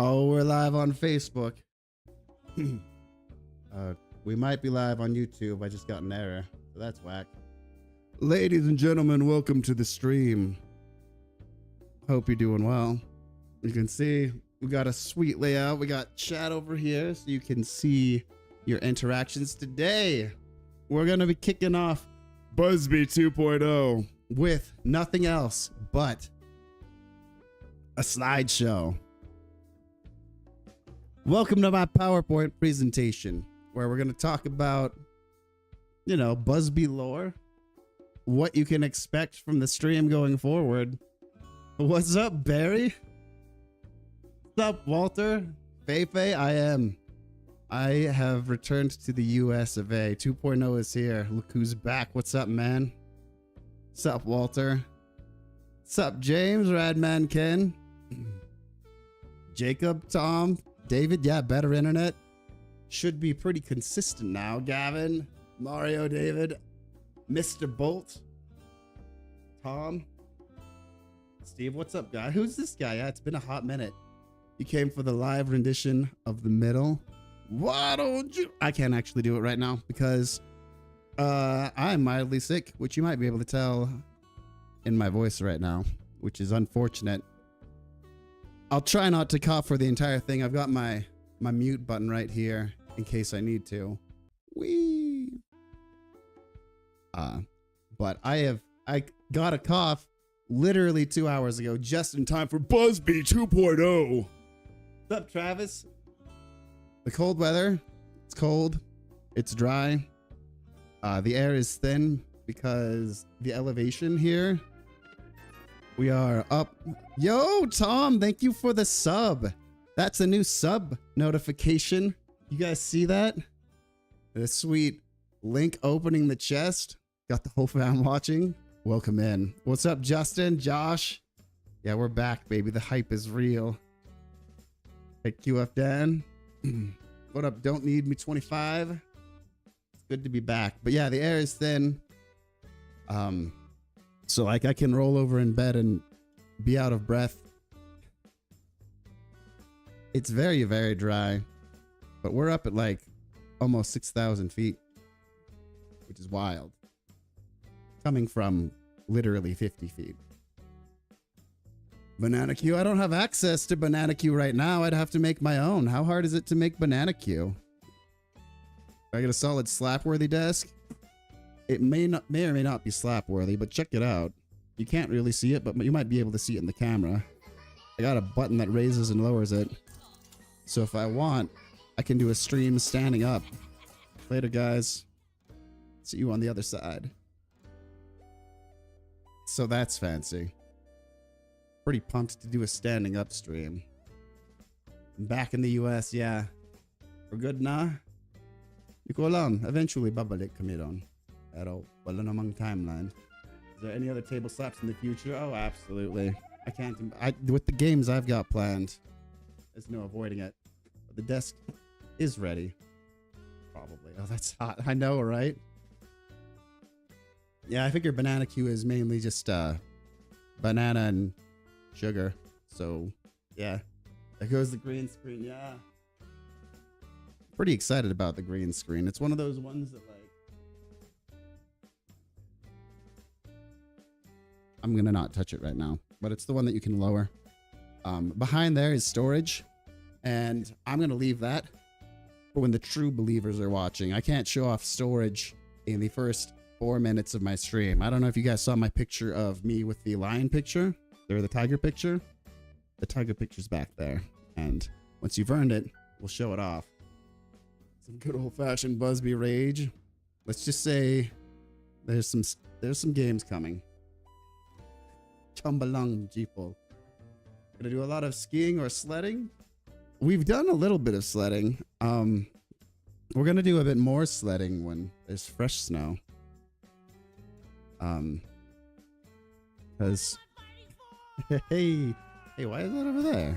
Oh, we're live on Facebook. We might be live on YouTube. I just got an error, so that's whack. Ladies and gentlemen, welcome to the stream. Hope you're doing well. You can see we got a sweet layout. We got chat over here so you can see your interactions. Today, we're going to be kicking off Buzbee 2.0 with nothing else but a slideshow. Welcome to my PowerPoint presentation, where we're going to talk about, you know, Buzbee lore, what you can expect from the stream going forward. What's up, Barry? What's up, Walter? Feifei, I have returned to the US of A. 2.0 is here. Look who's back. What's up, man? What's up, Walter? What's up, James? Radman Ken? Jacob, Tom, David, yeah, better internet. Should be pretty consistent now. Gavin, Mario, David, Mr. Bolt, Tom, Steve, what's up, guy? Who's this guy? Yeah, it's been a hot minute. He came for the live rendition of The Middle. Why don't you? I can't actually do it right now because I'm mildly sick, which you might be able to tell in my voice right now, which is unfortunate. I'll try not to cough for the entire thing. I've got my mute button right here in case I need to. Whee! But I got a cough literally 2 hours ago, just in time for Buzbee 2.0. What's up, Travis? The cold weather. It's cold. It's dry. The air is thin because the elevation here. We are up. Yo, Tom, thank you for the sub. That's a new sub notification. You guys see that? The sweet Link opening the chest. Got the whole fam watching. Welcome in. What's up, Justin? Josh? Yeah, we're back, baby. The hype is real. Hey, QF Dan. What up? Don't need me 25. It's good to be back. But yeah, the air is thin. So like I can roll over in bed and be out of breath. It's very, very dry, but we're up at like almost 6,000 feet, which is wild. Coming from literally 50 feet. Banana Q. I don't have access to Banana Q right now. I'd have to make my own. How hard is it to make Banana Q? I get a solid slap-worthy desk. It may or may not be slap-worthy, but check it out. You can't really see it, but you might be able to see it in the camera. I got a button that raises and lowers it. So if I want, I can do a stream standing up. Later, guys. See you on the other side. So that's fancy. Pretty pumped to do a standing up stream. I'm back in the US, yeah. We're good na? Iko lang. Eventually, babalik kami doon. Pero wala namang timeline. Is there any other table slaps in the future? Oh, absolutely. I can't. With the games I've got planned, there's no avoiding it. But the desk is ready. Probably. Oh, that's hot. I know, right? Yeah, I figure Banana Q is mainly just banana and sugar. So, yeah. There goes the green screen. Yeah. Pretty excited about the green screen. It's one of those ones that like I'm gonna not touch it right now, but it's the one that you can lower. Behind there is storage, and I'm gonna leave that for when the true believers are watching. I can't show off storage in the first 4 minutes of my stream. I don't know if you guys saw my picture of me with the lion picture or the tiger picture. The tiger picture's back there, and once you've earned it, we'll show it off. Some good old-fashioned Buzbee rage. Let's just say there's some games coming. Chumbalung Jeeple. Gonna do a lot of skiing or sledding. We've done a little bit of sledding. We're gonna do a bit more sledding when there's fresh snow. Because hey, why is that over there?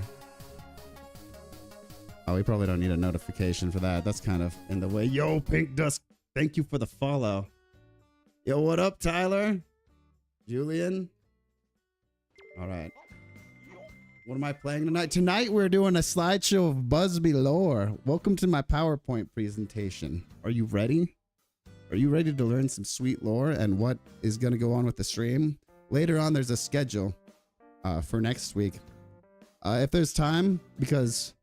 Oh, we probably don't need a notification for that. That's kind of in the way. Yo, Pink Dusk, thank you for the follow. Yo, what up, Tyler? Julian? All right. What am I playing tonight? Tonight we're doing a slideshow of Buzbee lore. Welcome to my PowerPoint presentation. Are you ready? Are you ready to learn some sweet lore and what is going to go on with the stream? Later on, there's a schedule for next week. If there's time, because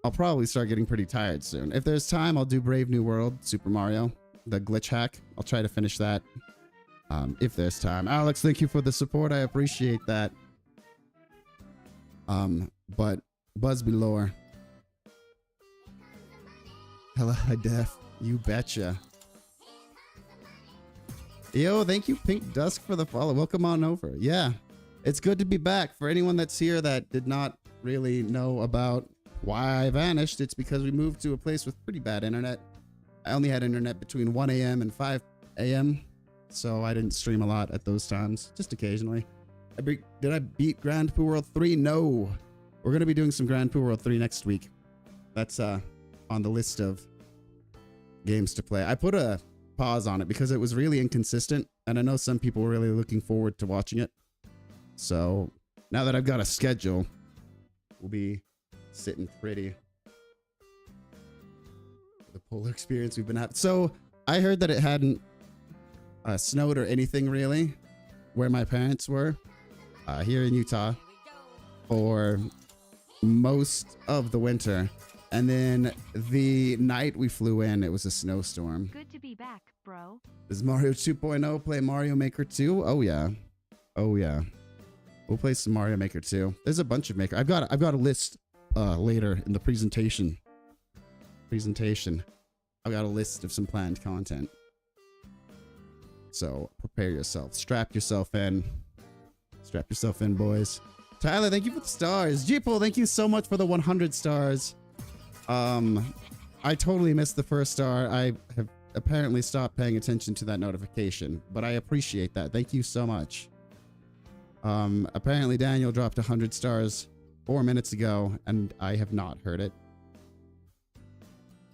I'll probably start getting pretty tired soon. If there's time, I'll do Brave New World, Super Mario, the glitch hack. I'll try to finish that if there's time. Alex, thank you for the support. I appreciate that. But Buzbee lore. Hello, Def. You betcha. Yo, thank you, Pink Dusk, for the follow. Welcome on over. Yeah, it's good to be back. For anyone that's here that did not really know about why I vanished, it's because we moved to a place with pretty bad internet. I only had internet between 1 a.m. and 5 a.m., so I didn't stream a lot at those times, just occasionally. Did I beat Grand Poo World 3? No. We're going to be doing some Grand Poo World 3 next week. That's on the list of games to play. I put a pause on it because it was really inconsistent, and I know some people were really looking forward to watching it. So now that I've got a schedule, we'll be sitting pretty. The polar experience we've been having. So I heard that it hadn't snowed or anything really where my parents were here in Utah for most of the winter. And then the night we flew in, it was a snowstorm. Good to be back, bro. Does Mario 2.0 play Mario Maker 2? Oh yeah. Oh yeah. We'll play some Mario Maker 2. There's a bunch of Maker. I've got a list later in the presentation. I've got a list of some planned content. So prepare yourself. Strap yourself in. Strap yourself in, boys. Tyler, thank you for the stars. Jeeple, thank you so much for the 100 stars. I totally missed the first star. I have apparently stopped paying attention to that notification, but I appreciate that. Thank you so much. Apparently Daniel dropped 100 stars 4 minutes ago, and I have not heard it.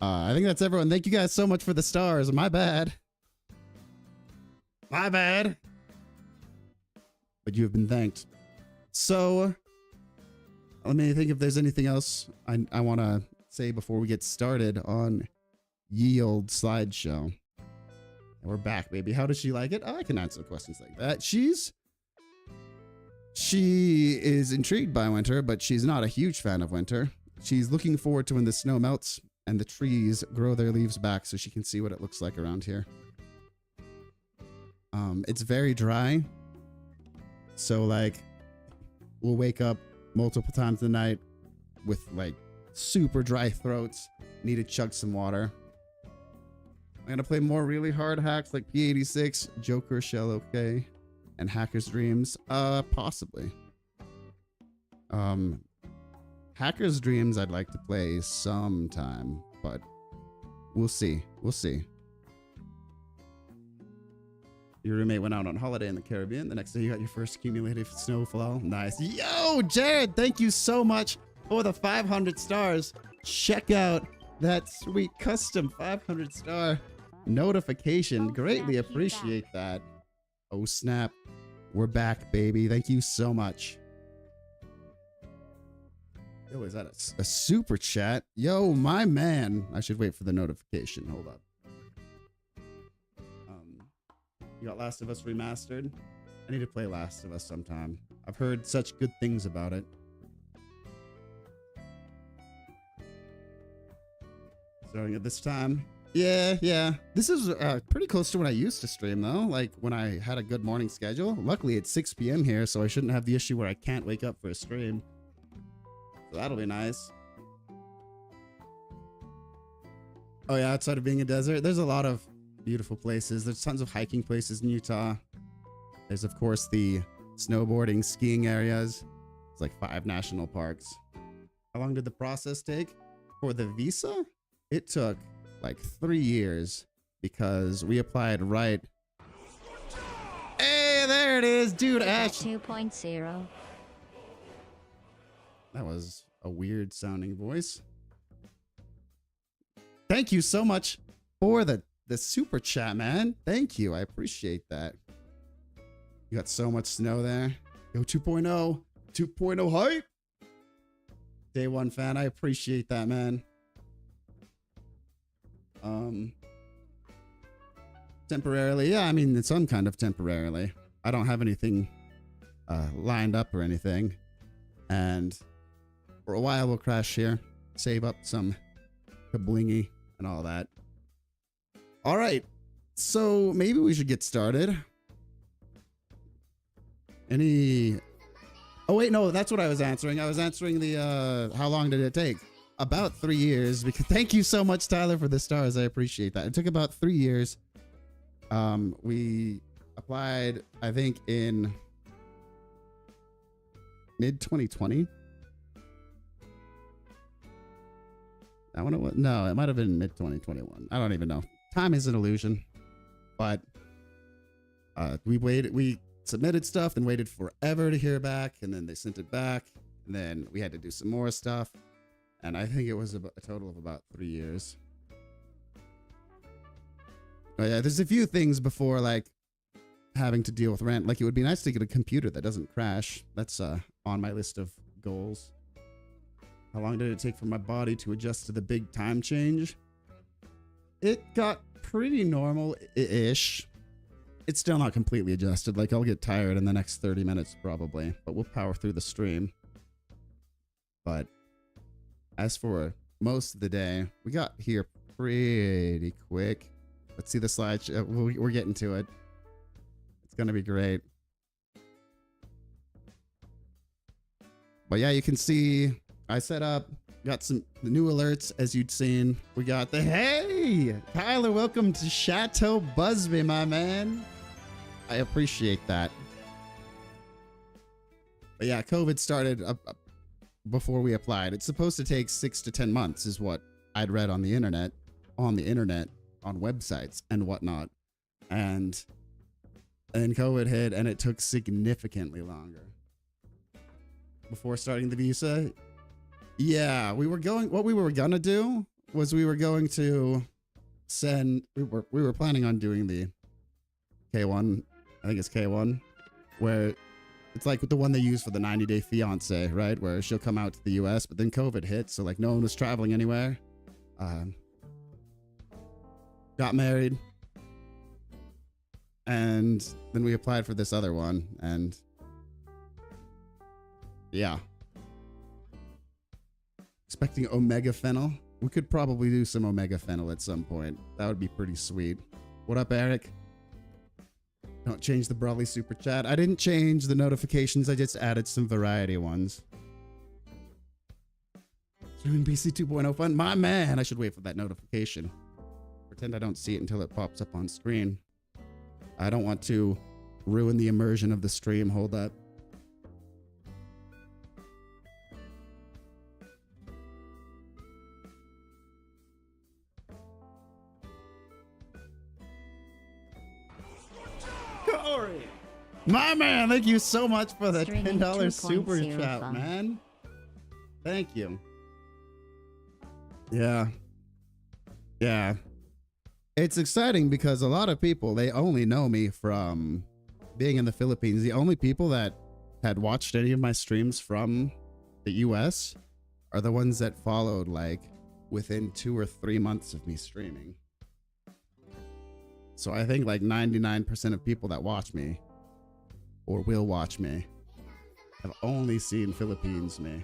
I think that's everyone. Thank you guys so much for the stars. My bad. My bad. But you have been thanked. So, let me think if there's anything else I want to say before we get started on ye old slideshow. And we're back, baby. How does she like it? Oh, I can answer questions like that. She is intrigued by winter, but she's not a huge fan of winter. She's looking forward to when the snow melts and the trees grow their leaves back so she can see what it looks like around here. It's very dry. So like we'll wake up multiple times a night with like super dry throats, need to chug some water. I'm gonna play more really hard hacks like P86, Joker, Shell OK, and Hacker's Dreams. Possibly. Hacker's Dreams I'd like to play sometime, but we'll see. We'll see. Your roommate went out on holiday in the Caribbean. The next day you got your first cumulative snowfall. Nice. Yo, Jared, thank you so much for the 500 stars. Check out that sweet custom 500 star notification. Greatly appreciate that. Oh, snap. We're back, baby. Thank you so much. Yo, is that a super chat? Yo, my man. I should wait for the notification. Hold up. You got Last of Us Remastered? I need to play Last of Us sometime. I've heard such good things about it. Starting at this time. Yeah. This is pretty close to when I used to stream, though. Like, when I had a good morning schedule. Luckily, it's 6 p.m. here, so I shouldn't have the issue where I can't wake up for a stream. So that'll be nice. Oh, yeah, outside of being a desert, there's a lot of beautiful places. There's tons of hiking places in Utah. There's, of course, the snowboarding, skiing areas. It's like 5 national parks. How long did the process take? For the visa, it took like 3 years because we applied right. Hey, there it is, dude. Ash 2.0. That was a weird sounding voice. Thank you so much for the super chat, man. Thank you. I appreciate that. You got so much snow there. Yo, 2.0. 2.0 hype. Day one fan. I appreciate that, man. Temporarily. Yeah, I mean, it's some kind of temporarily. I don't have anything lined up or anything. And for a while, we'll crash here. Save up some kablingy and all that. All right. So maybe we should get started. Any... Oh, wait, no, that's what I was answering. I was answering the, how long did it take? About 3 years. Because thank you so much, Tyler, for the stars. I appreciate that. It took about 3 years. We applied, I think, in mid 2020. I wonder what. No, it might have been mid 2021. I don't even know. Time is an illusion. But we waited. We submitted stuff and waited forever to hear back, and then they sent it back, and then we had to do some more stuff, and I think it was a total of about 3 years. Oh yeah, there's a few things before, like having to deal with rent. Like, it would be nice to get a computer that doesn't crash. That's on my list of goals. How long did it take for my body to adjust to the big time change? It got pretty normal-ish. It's still not completely adjusted. Like, I'll get tired in the next 30 minutes probably, but we'll power through the stream. But as for most of the day, we got here pretty quick. Let's see the slideshow. We're getting to it. It's going to be great. But yeah, you can see I set up, got some new alerts as you'd seen. We got the, hey, Tyler, welcome to Chateau Buzbee, my man. I appreciate that. But yeah, COVID started before we applied. It's supposed to take 6 to 10 months is what I'd read on the internet, on websites and whatnot. And then COVID hit and it took significantly longer. Before starting the visa, yeah, what we were gonna do was we were going to send, we were planning on doing the K1, I think it's K1, where it's like the one they use for the 90-day fiance, right? Where she'll come out to the US, but then COVID hit, so like no one was traveling anywhere. Got married, and then we applied for this other one, and yeah. Expecting omega fennel. We could probably do some omega fennel at some point. That would be pretty sweet. What up, Eric? Don't change the Brawly super chat. I didn't change the notifications. I just added some variety ones. Streaming PC 2.0 fun. My man. I should wait for that notification. Pretend I don't see it until it pops up on screen. I don't want to ruin the immersion of the stream. Hold up. My man, thank you so much for the $10 super chat, man. Thank you. Yeah. Yeah. It's exciting because a lot of people, they only know me from being in the Philippines. The only people that had watched any of my streams from the US are the ones that followed like within 2 or 3 months of me streaming. So I think like 99% of people that watch me or will watch me have only seen Philippines me.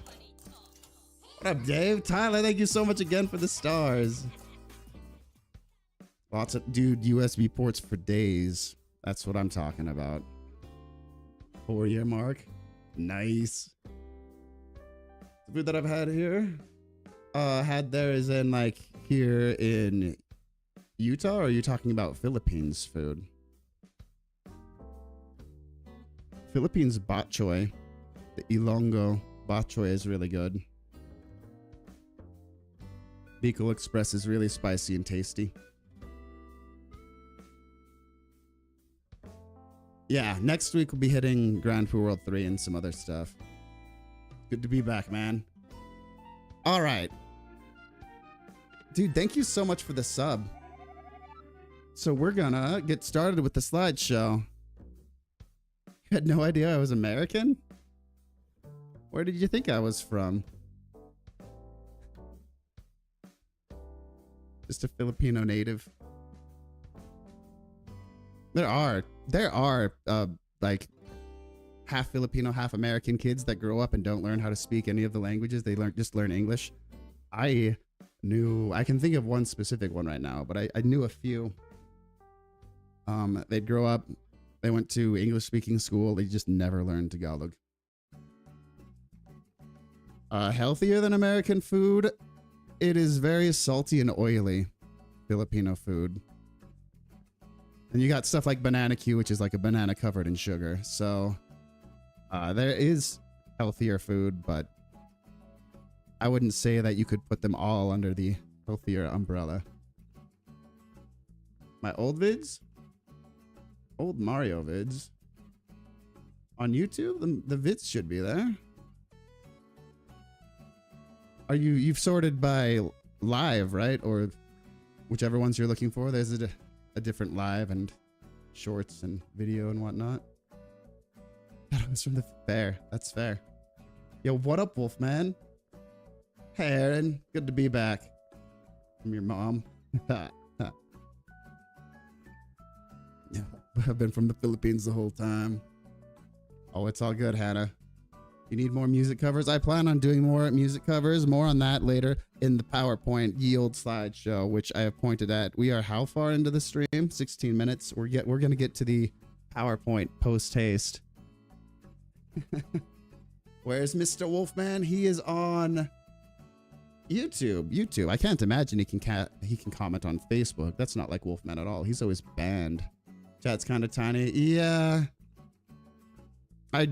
What up, Dave? Tyler, thank you so much again for the stars. Lots of, dude, USB ports for days. That's what I'm talking about. 4-year mark. Nice. The food that I've had here, had there is in like here in Utah, or are you talking about Philippines food? Philippines bok choy, the Ilonggo bok choy is really good. Bicol Express is really spicy and tasty. Yeah, next week we'll be hitting Grand Prix World 3 and some other stuff. Good to be back, man. All right. Dude, thank you so much for the sub. So we're gonna get started with the slideshow. had no idea I was American? Where did you think I was from? Just a Filipino native. There are like half Filipino, half American kids that grow up and don't learn how to speak any of the languages. They just learn English. I can think of one specific one right now, but I knew a few. They'd grow up, they went to English speaking school. They just never learned Tagalog. Healthier than American food. It is very salty and oily, Filipino food. And you got stuff like banana Q, which is like a banana covered in sugar. So there is healthier food, but I wouldn't say that you could put them all under the healthier umbrella. My old vids? Old Mario vids. On YouTube? The vids should be there. Are you've sorted by live, right? Or whichever ones you're looking for. There's a different live and shorts and video and whatnot. That was from the fair. That's fair. Yo, what up, Wolfman? Hey, Aaron. Good to be back. I'm your mom. Yeah, I've been from the Philippines the whole time. Oh, it's all good, Hannah. You need more music covers? I plan on doing more music covers. More on that later in the PowerPoint yield slideshow, which I have pointed at. We are how far into the stream? 16 minutes. We're gonna get to the PowerPoint post haste. Where's Mr. Wolfman? He is on YouTube. I can't imagine he can comment on Facebook. That's not like Wolfman at all. He's always banned. Chat's kind of tiny. Yeah. I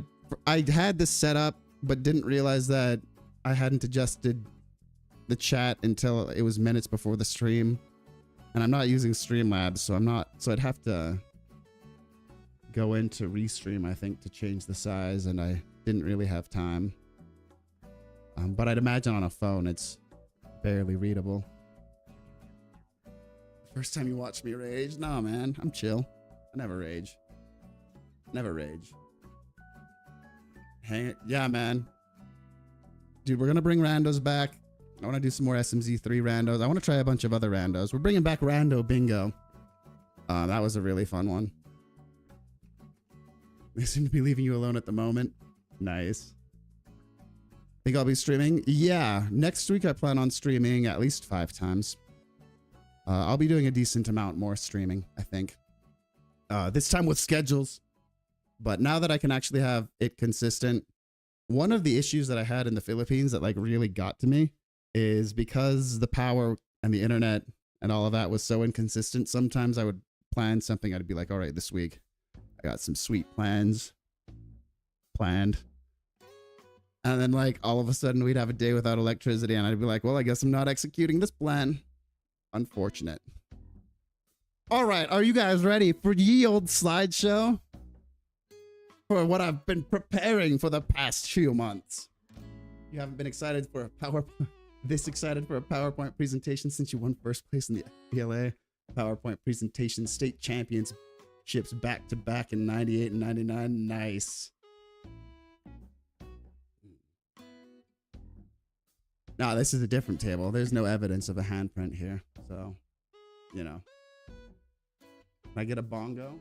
had this set up, but didn't realize that I hadn't adjusted the chat until it was minutes before the stream. And I'm not using Streamlabs, so I'd have to go into Restream, I think, to change the size, and I didn't really have time. But I'd imagine on a phone, it's barely readable. First time you watch me rage? Nah, man, I'm chill. I never rage. Never rage. Hang it. Yeah, man. Dude, we're going to bring randos back. I want to do some more SMZ3 randos. I want to try a bunch of other randos. We're bringing back Rando Bingo. That was a really fun one. They seem to be leaving you alone at the moment. Nice. Think I'll be streaming? Yeah. Next week I plan on streaming at least 5 times. I'll be doing a decent amount more streaming, I think. This time with schedules. But now that I can actually have it consistent, one of the issues that I had in the Philippines that like really got to me is because the power and the internet and all of that was so inconsistent. Sometimes I would plan something. I'd be like, all right, this week I got some sweet plans planned. And then like all of a sudden we'd have a day without electricity and I'd be like, well, I guess I'm not executing this plan. Unfortunate. All right. Are you guys ready for ye old slideshow? For what I've been preparing for the past few months. You haven't been excited for a PowerPoint presentation since you won first place in the FPLA PowerPoint presentation state championships back to back in 98 and 99. Nice. No, this is a different table. There's no evidence of a handprint here. So, you know. Can I get a bongo?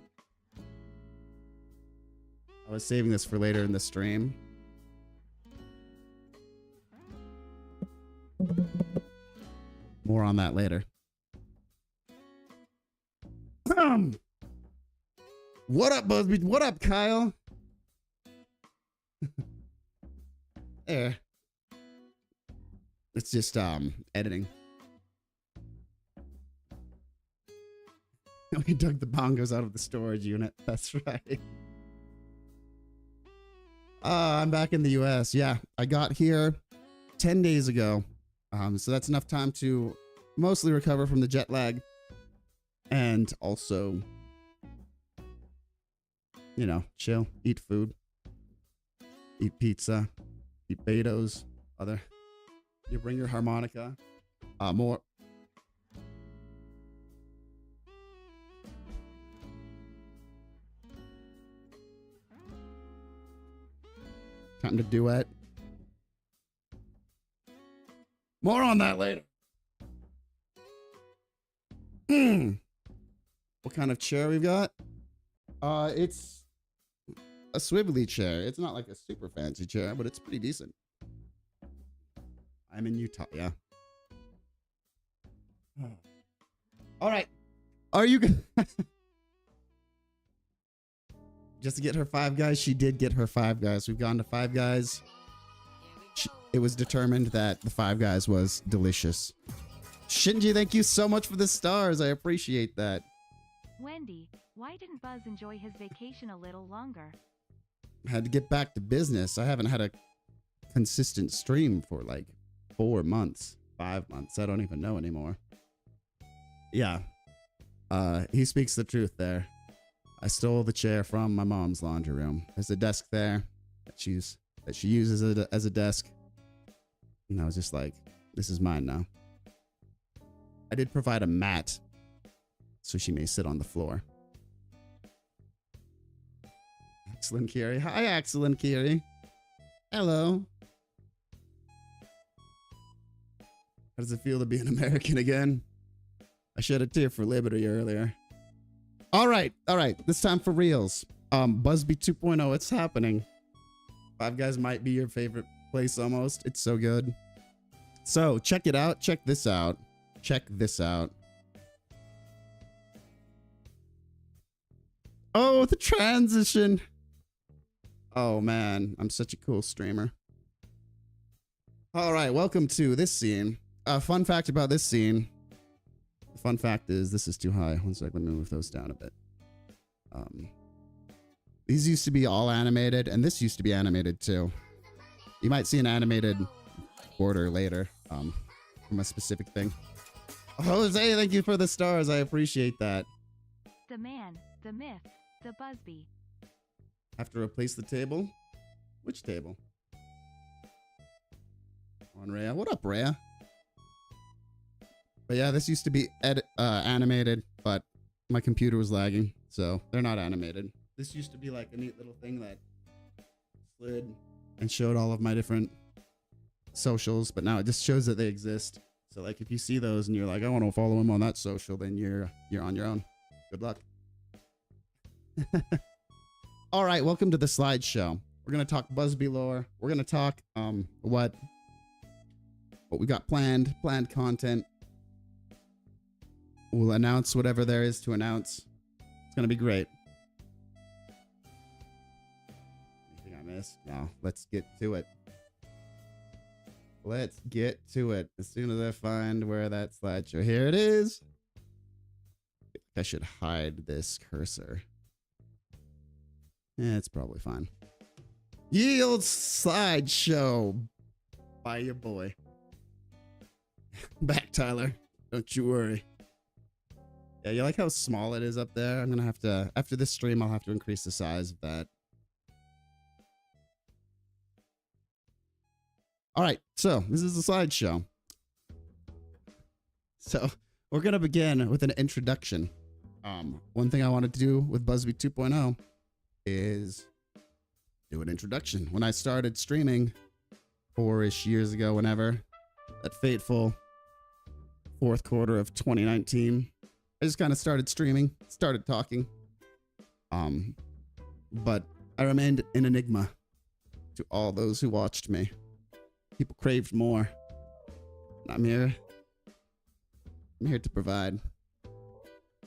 I was saving this for later in the stream. More on that later. What up, Buzbee? What up, Kyle? There. It's just editing. We dug the bongos out of the storage unit. That's right. I'm back in the US. Yeah, I got here 10 days ago. So that's enough time to mostly recover from the jet lag. And also, you know, chill, eat food, eat pizza, eat Betos, other. You bring your harmonica. More. Time to duet. More on that later. What kind of chair we've got? It's a swivelly chair. It's not like a super fancy chair, but it's pretty decent. I'm in Utah, yeah. All right. Are you good? Just to get her Five Guys, she did get her Five Guys. We've gone to Five Guys. It was determined that the Five Guys was delicious. Shinji, thank you so much for the stars. I appreciate that. Wendy, why didn't Buzz enjoy his vacation a little longer? I had to get back to business. I haven't had a consistent stream for like 4 months, 5 months. I don't even know anymore. Yeah. He speaks the truth there. I stole the chair from my mom's laundry room. There's a desk there that she uses as a desk. And I was just like, this is mine now. I did provide a mat so she may sit on the floor. Axel and Kiri. Hi, Axel and Kiri. Hello. How does it feel to be an American again? I shed a tear for liberty earlier. All right. This time for reals. Buzbee 2.0, it's happening. Five Guys might be your favorite place almost. It's so good. So check it out. Check this out. Check this out. Oh, the transition. Oh man, I'm such a cool streamer. All right, welcome to this scene. Fun fact about this scene. The fun fact is this is too high. One sec, let me move those down a bit. These used to be all animated, and this used to be animated too. You might see an animated border later from a specific thing. Jose, thank you for the stars. I appreciate that. The man, the myth, the Buzbee. Have to replace the table? Which table? On Rhea. What up, Rhea? But yeah, this used to be animated, but my computer was lagging, so they're not animated. This used to be like a neat little thing that slid and showed all of my different socials, but now it just shows that they exist. So like if you see those and you're like, I want to follow him on that social, then you're on your own. Good luck. All right, welcome to the slideshow. We're gonna talk Buzbee lore. We're gonna talk what we got planned content. We'll announce whatever there is to announce. It's gonna be great. Anything I missed? No. Let's get to it. Let's get to it. As soon as I find where that slideshow. Here it is. I should hide this cursor. Yeah, it's probably fine. Yield slideshow by your boy. Back, Tyler. Don't you worry. Yeah, you like how small it is up there? I'm gonna have to, after this stream, I'll have to increase the size of that. All right, so this is the slideshow. So we're gonna begin with an introduction. One thing I wanted to do with Buzbee 2.0 is do an introduction. When I started streaming 4-ish years ago, whenever, that fateful fourth quarter of 2019, I just kind of started streaming, started talking. But I remained an enigma to all those who watched me. People craved more. And I'm here to provide.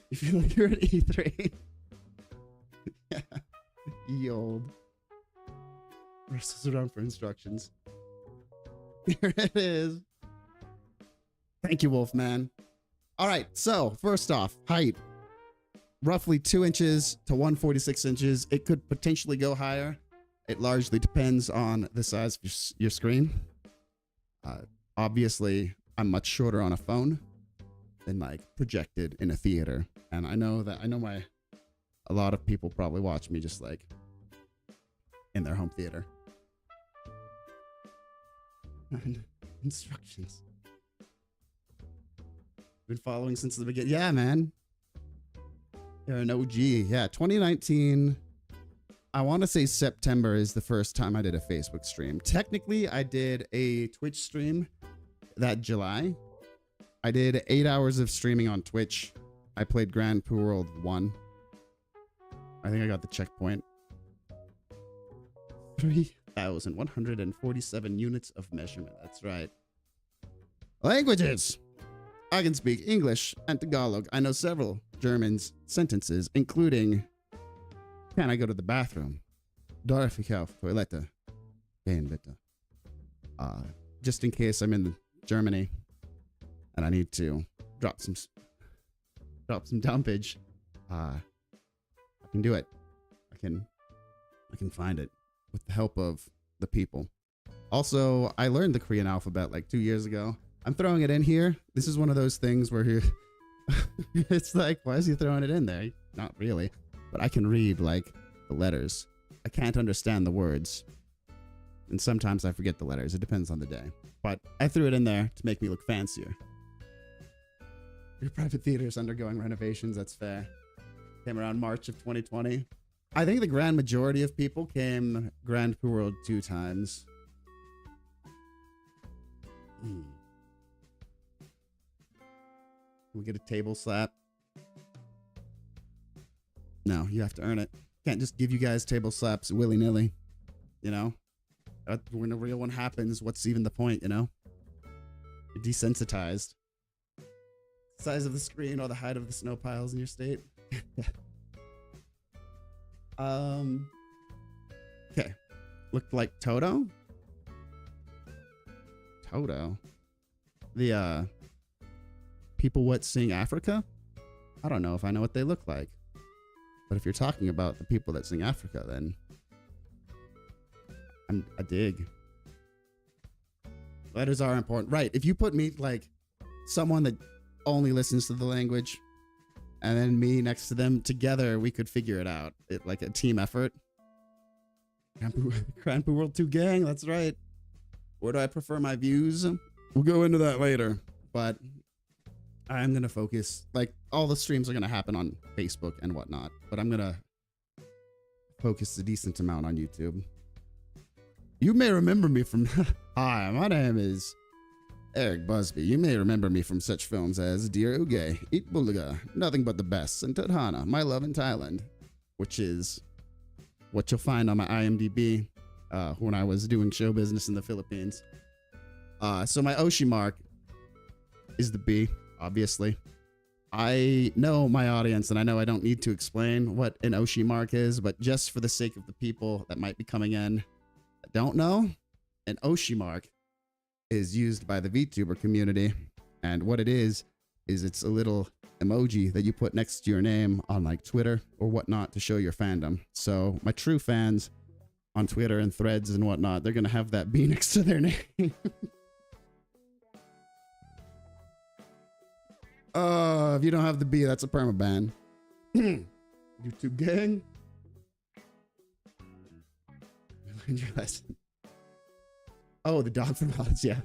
You feel like you're at E3? Yeah. Ye old. Wrestles around for instructions. Here it is. Thank you, Wolfman. All right, so first off, height. Roughly 2 inches to 146 inches. It could potentially go higher. It largely depends on the size of your screen. Obviously, I'm much shorter on a phone than like projected in a theater. And I know a lot of people probably watch me just like in their home theater. And instructions. Been following since the beginning. Yeah, man. You're an OG. Yeah, 2019. I want to say September is the first time I did a Facebook stream. Technically, I did a Twitch stream that July. I did 8 hours of streaming on Twitch. I played Grand Poo World 1. I think I got the checkpoint. 3,147 units of measurement. That's right. Languages. I can speak English and Tagalog. I know several German sentences, including, can I go to the bathroom? Darf ich auf Toilette gehen bitte? Just in case I'm in Germany and I need to drop some dumpage. I can do it. I can find it with the help of the people. Also, I learned the Korean alphabet like 2 years ago. I'm throwing it in here. This is one of those things where you it's like, why is he throwing it in there? Not really. But I can read like the letters. I can't understand the words. And sometimes I forget the letters. It depends on the day. But I threw it in there to make me look fancier. Your private theater is undergoing renovations. That's fair. Came around March of 2020. I think the grand majority of people came Grand Poo World 2 times. Can we get a table slap? No, you have to earn it. Can't just give you guys table slaps willy-nilly. You know? When a real one happens, what's even the point, you know? You're desensitized. Size of the screen or the height of the snow piles in your state. Okay. Looked like Toto? Toto? The, people what sing Africa? I don't know if I know what they look like. But if you're talking about the people that sing Africa, then I dig. Letters are important. Right. If you put me like someone that only listens to the language and then me next to them, together we could figure it out. It like a team effort. Grand Poo World 2 gang, that's right. Where do I prefer my views? We'll go into that later. But I'm going to focus, like, all the streams are going to happen on Facebook and whatnot, but I'm going to focus a decent amount on YouTube. You may remember me from, hi, my name is Eric Buzbee. You may remember me from such films as Dear Uge, Eat Bulaga, Nothing But the Best, and Tadhana, My Love in Thailand, which is what you'll find on my IMDb when I was doing show business in the Philippines. So my Oshi mark is the B. Obviously, I know my audience and I know I don't need to explain what an Oshi mark is, but just for the sake of the people that might be coming in that don't know, an Oshi mark is used by the VTuber community. And what it is it's a little emoji that you put next to your name on like Twitter or whatnot to show your fandom. So my true fans on Twitter and threads and whatnot, they're going to have that B next to their name. If you don't have the B, that's a permaban. YouTube gang. Learn your lesson. Oh, the dog from Oz, yeah.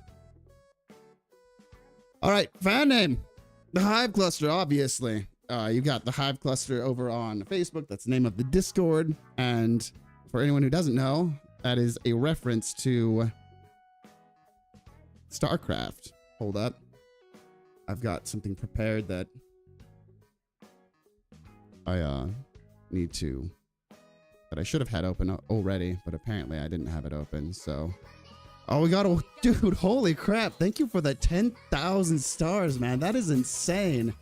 All right, fan name. The Hive Cluster, obviously. You got the Hive Cluster over on Facebook. That's the name of the Discord. And for anyone who doesn't know, that is a reference to StarCraft. Hold up. I've got something prepared that I need to, that I should have had open already, but apparently I didn't have it open. So, oh, we got a dude. Holy crap! Thank you for the 10,000 stars, man. That is insane.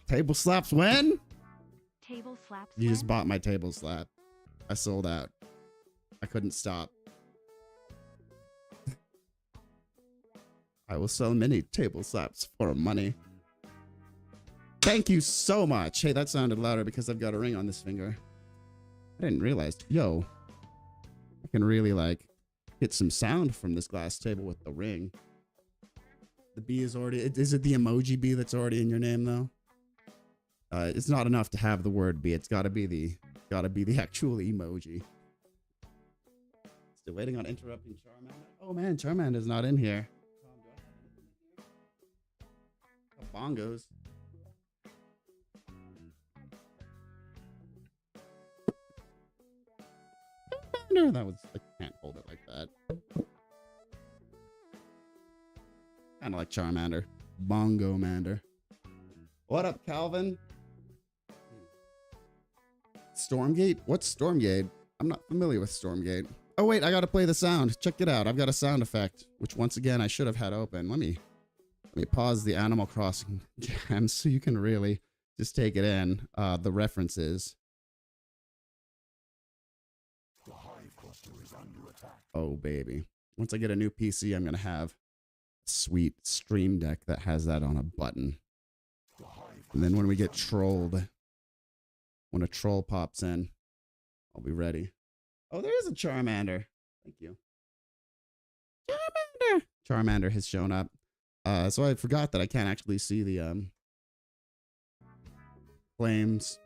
Table slaps when? Table slaps. You just bought my table slap. I sold out. I couldn't stop. I will sell many table slaps for money. Thank you so much. Hey, that sounded louder because I've got a ring on this finger. I didn't realize. Yo, I can really like get some sound from this glass table with the ring. The B is already, is it the emoji B that's already in your name though? It's not enough to have the word B. It's gotta be the actual emoji. Still waiting on interrupting Charmander. Oh man, Charmander's not in here. Bongos. Charmander? That was, I can't hold it like that. Kind of like Charmander. Bongo Mander. What up, Calvin? Stormgate? What's Stormgate? I'm not familiar with Stormgate. Oh wait, I gotta play the sound. Check it out. I've got a sound effect, which once again I should have had open. Let me pause the Animal Crossing jam so you can really just take it in. The references. The hive cluster is under attack. Oh baby. Once I get a new PC, I'm gonna have a sweet stream deck that has that on a button. And then when we get trolled, when a troll pops in, I'll be ready. Oh, there is a Charmander. Thank you. Charmander! Charmander has shown up. So I forgot that I can't actually see the flames.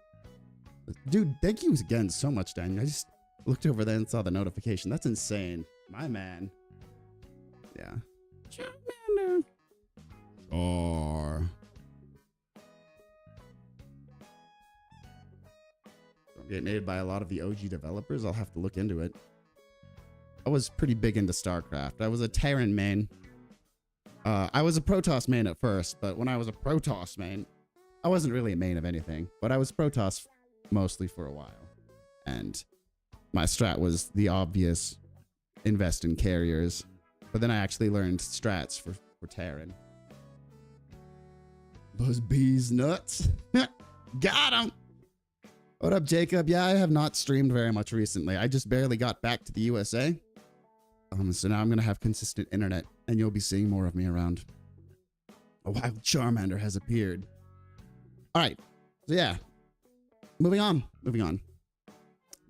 Dude, thank you again so much, Daniel. I just looked over there and saw the notification. That's insane. My man. Yeah. Charmander. Char. Getting made by a lot of the OG developers. I'll have to look into it. I was pretty big into StarCraft. I was a Terran main. I was a Protoss main at first, but when I was a Protoss main, I wasn't really a main of anything, but I was Protoss mostly for a while. And my strat was the obvious invest in carriers, but then I actually learned strats for Terran. Buzbee's nuts. Got him. What up, Jacob? Yeah, I have not streamed very much recently. I just barely got back to the USA. So now I'm going to have consistent internet, and you'll be seeing more of me around. A wild Charmander has appeared. All right. So, yeah. Moving on.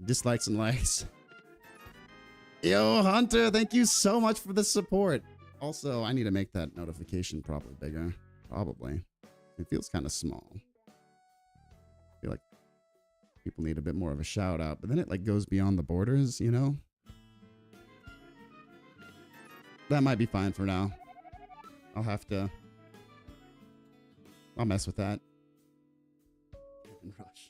Dislikes and likes. Yo, Hunter, thank you so much for the support. Also, I need to make that notification probably bigger. Probably. It feels kind of small. I feel like people need a bit more of a shout out, but then it like goes beyond the borders, you know? That might be fine for now. I'll mess with that. Rush.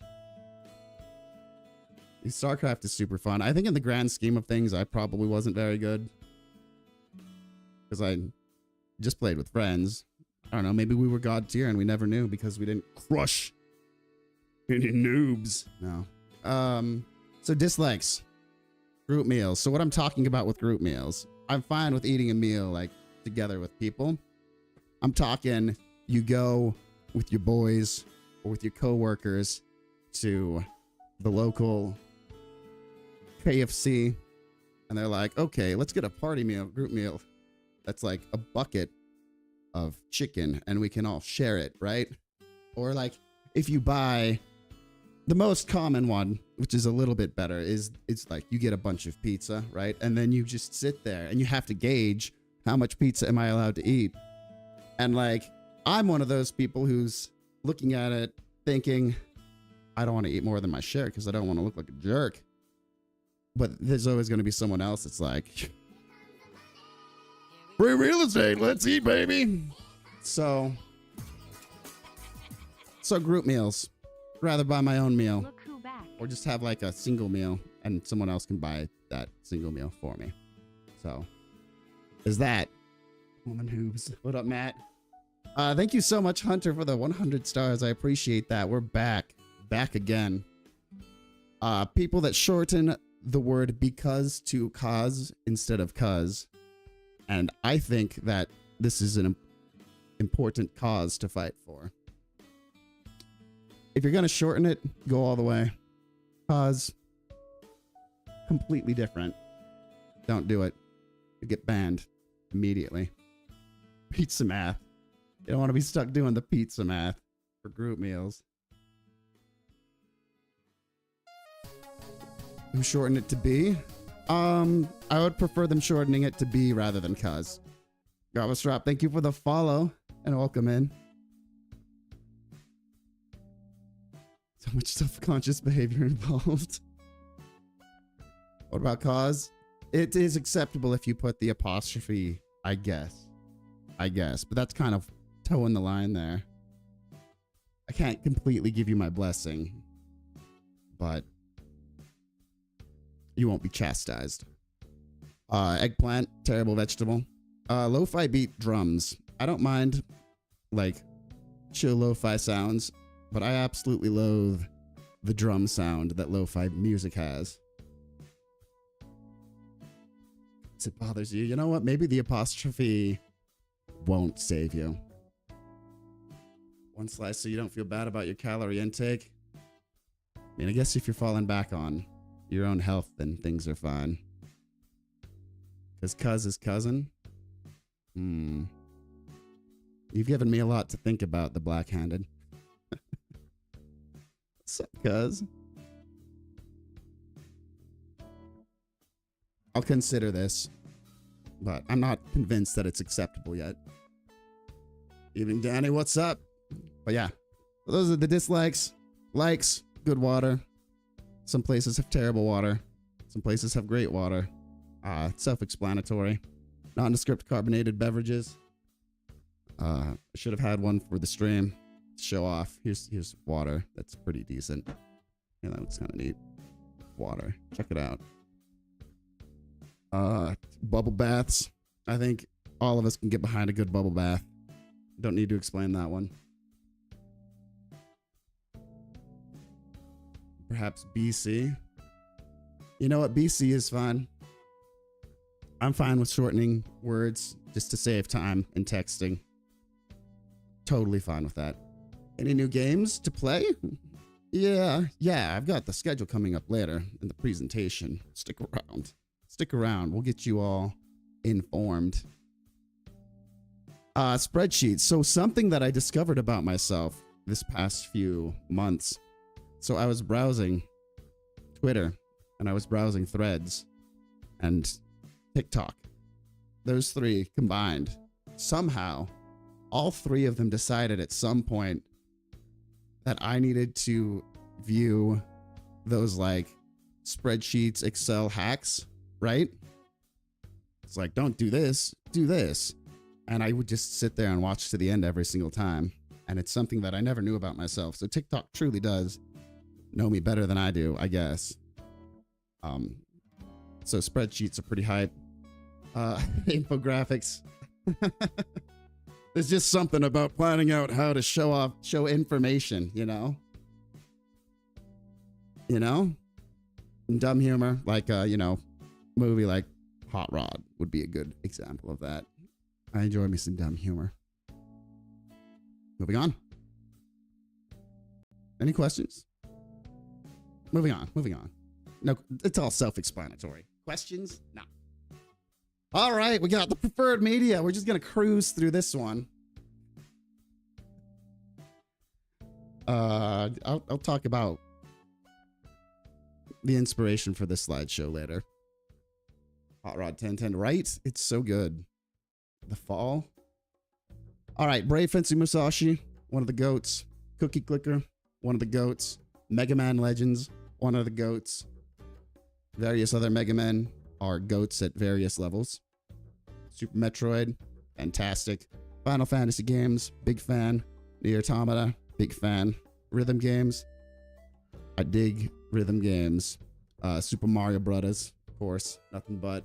StarCraft is super fun. I think in the grand scheme of things, I probably wasn't very good. Because I just played with friends. I don't know, maybe we were god tier and we never knew because we didn't crush any noobs. No. So dislikes. Group meals. So what I'm talking about with group meals, I'm fine with eating a meal like together with people. I'm talking you go with your boys or with your coworkers to the local KFC and they're like, okay, let's get a party meal, group meal. That's like a bucket of chicken and we can all share it, right? Or like if you buy the most common one, which is a little bit better, is it's like you get a bunch of pizza, right? And then you just sit there and you have to gauge how much pizza am I allowed to eat? And like, I'm one of those people who's looking at it thinking, I don't want to eat more than my share because I don't want to look like a jerk. But there's always going to be someone else that's like, free real estate, let's eat, baby. So group meals. Rather buy my own meal. Look who back. Or just have like a single meal and someone else can buy that single meal for me. So is that woman hoobs. What up, Matt? Thank you so much, Hunter, for the 100 stars. I appreciate that. We're back again. People that shorten the word because to cause instead of cuz. And I think that this is an important cause to fight for. If you're going to shorten it, go all the way. Cause completely different. Don't do it. You get banned immediately. Pizza math. You don't want to be stuck doing the pizza math for group meals. Who shorten it to be? I would prefer them shortening it to be rather than cuz. Gavastrop, thank you for the follow and welcome in. So much self-conscious behavior involved. What about cause? It is acceptable if you put the apostrophe, I guess. But that's kind of toeing the line there. I can't completely give you my blessing, but You won't be chastised. Eggplant, terrible vegetable. Lo-fi beat drums. I don't mind, like, chill lo-fi sounds, but I absolutely loathe the drum sound that lo-fi music has. It bothers you. You know what? Maybe the apostrophe won't save you. One slice so you don't feel bad about your calorie intake. I mean, I guess if you're falling back on your own health, then things are fine. Because cuz is cousin. You've given me a lot to think about, the black-handed. What's up, cuz? I'll consider this, but I'm not convinced that it's acceptable yet. Evening, Danny, what's up? But yeah, those are the dislikes. Likes, good water. Some places have terrible water. Some places have great water. Self-explanatory. Nondescript carbonated beverages. I should have had one for the stream to show off. Here's water. That's pretty decent. Yeah, that looks kind of neat. Water. Check it out. Bubble baths. I think all of us can get behind a good bubble bath. Don't need to explain that one. Perhaps BC. You know what? BC is fine. I'm fine with shortening words just to save time in texting. Totally fine with that. Any new games to play? Yeah, I've got the schedule coming up later in the presentation. Stick around. Stick around. We'll get you all informed. Spreadsheets. So something that I discovered about myself this past few months. So I was browsing Twitter and I was browsing Threads and TikTok. Those three combined. Somehow, all three of them decided at some point that I needed to view those like spreadsheets, Excel hacks, right? It's like, don't do this, do this. And I would just sit there and watch to the end every single time. And it's something that I never knew about myself. So TikTok truly does know me better than I do, I guess. So spreadsheets are pretty hype. Infographics. There's just something about planning out how to show information, you know? And dumb humor, like, movie like Hot Rod would be a good example of that. I enjoy me some dumb humor. Moving on. Any questions? Moving on. No, it's all self-explanatory. Questions? No. All right, we got the preferred media. We're just going to cruise through this one. I'll talk about the inspiration for this slideshow later. Hot Rod 1010, right? It's so good. The Fall. All right, Brave Fencer Musashi, one of the GOATs. Cookie Clicker, one of the GOATs. Mega Man Legends, one of the GOATs. Various other Mega Men are GOATs at various levels. Super Metroid, fantastic. Final Fantasy games, big fan. Nier Automata, big fan. Rhythm games, I dig rhythm games. Super Mario Brothers, of course, nothing but.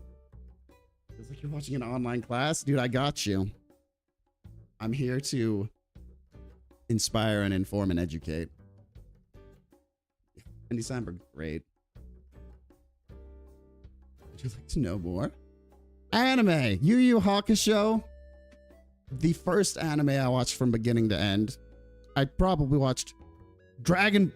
Feels like you're watching an online class. Dude, I got you. I'm here to inspire and inform and educate. Andy Samberg, great. Would you like to know more? Anime! Yu Yu Hakusho. The first anime I watched from beginning to end. I probably watched Dragon...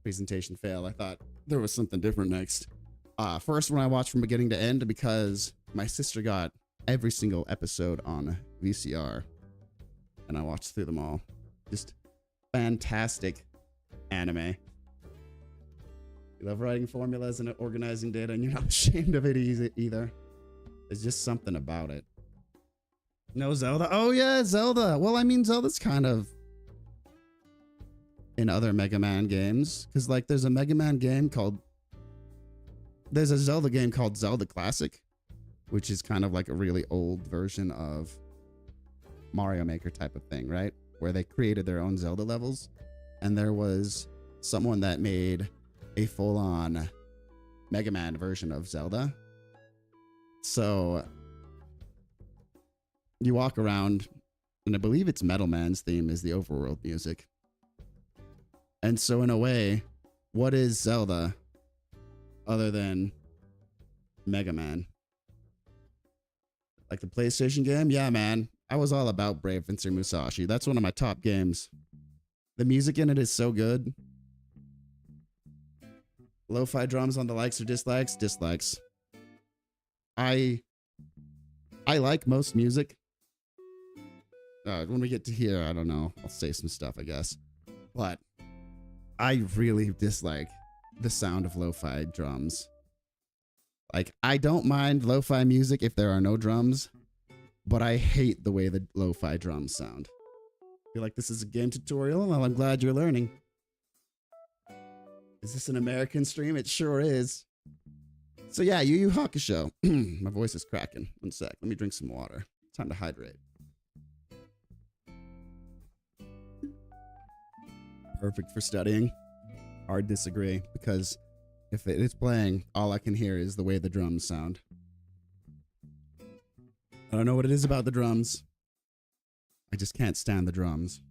presentation fail. I thought there was something different next. First one I watched from beginning to end because my sister got every single episode on VCR. And I watched through them all. Just fantastic anime. You love writing formulas and organizing data, and you're not ashamed of it either. There's just something about it. No Zelda? Oh yeah, Zelda. Well, I mean, Zelda's kind of in other Mega Man games. Because, like, there's a Mega Man game called... There's a Zelda game called Zelda Classic, which is kind of like a really old version of Mario Maker type of thing, right? Where they created their own Zelda levels. And there was someone that made a full-on Mega Man version of Zelda. So you walk around, and I believe it's Metal Man's theme is the overworld music. And so in a way, what is Zelda other than Mega Man? Like the PlayStation game? Yeah, man. I was all about Brave Fencer Musashi. That's one of my top games. The music in it is so good. Lo-fi drums on the likes or dislikes? Dislikes. I like most music. When we get to here, I don't know. I'll say some stuff, I guess. But I really dislike the sound of lo-fi drums. Like, I don't mind lo-fi music if there are no drums, but I hate the way the lo-fi drums sound. I feel like this is a game tutorial. Well, I'm glad you're learning. Is this an American stream? It sure is. So yeah, Yu Yu Hakusho. My voice is cracking. One sec. Let me drink some water. Time to hydrate. Perfect for studying. Hard disagree, because if it is playing, all I can hear is the way the drums sound. I don't know what it is about the drums. I just can't stand the drums.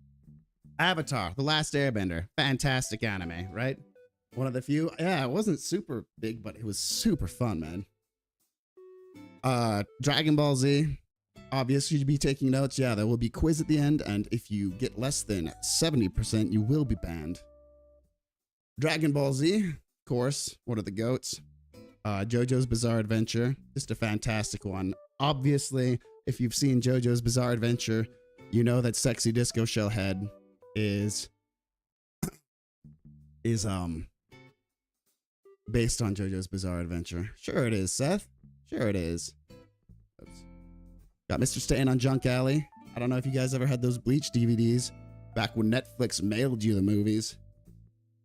Avatar, The Last Airbender. Fantastic anime, right? One of the few. Yeah, it wasn't super big, but it was super fun, man. Dragon Ball Z. Obviously, you'd be taking notes. Yeah, there will be quiz at the end, and if you get less than 70%, you will be banned. Dragon Ball Z, of course. What are the goats? JoJo's Bizarre Adventure. Just a fantastic one. Obviously, if you've seen JoJo's Bizarre Adventure, you know that Sexy Disco Shellhead is based on JoJo's Bizarre Adventure. Sure it is, Seth. Sure it is. Oops. Got Mr. Staying on Junk Alley. I don't know if you guys ever had those Bleach DVDs back when Netflix mailed you the movies.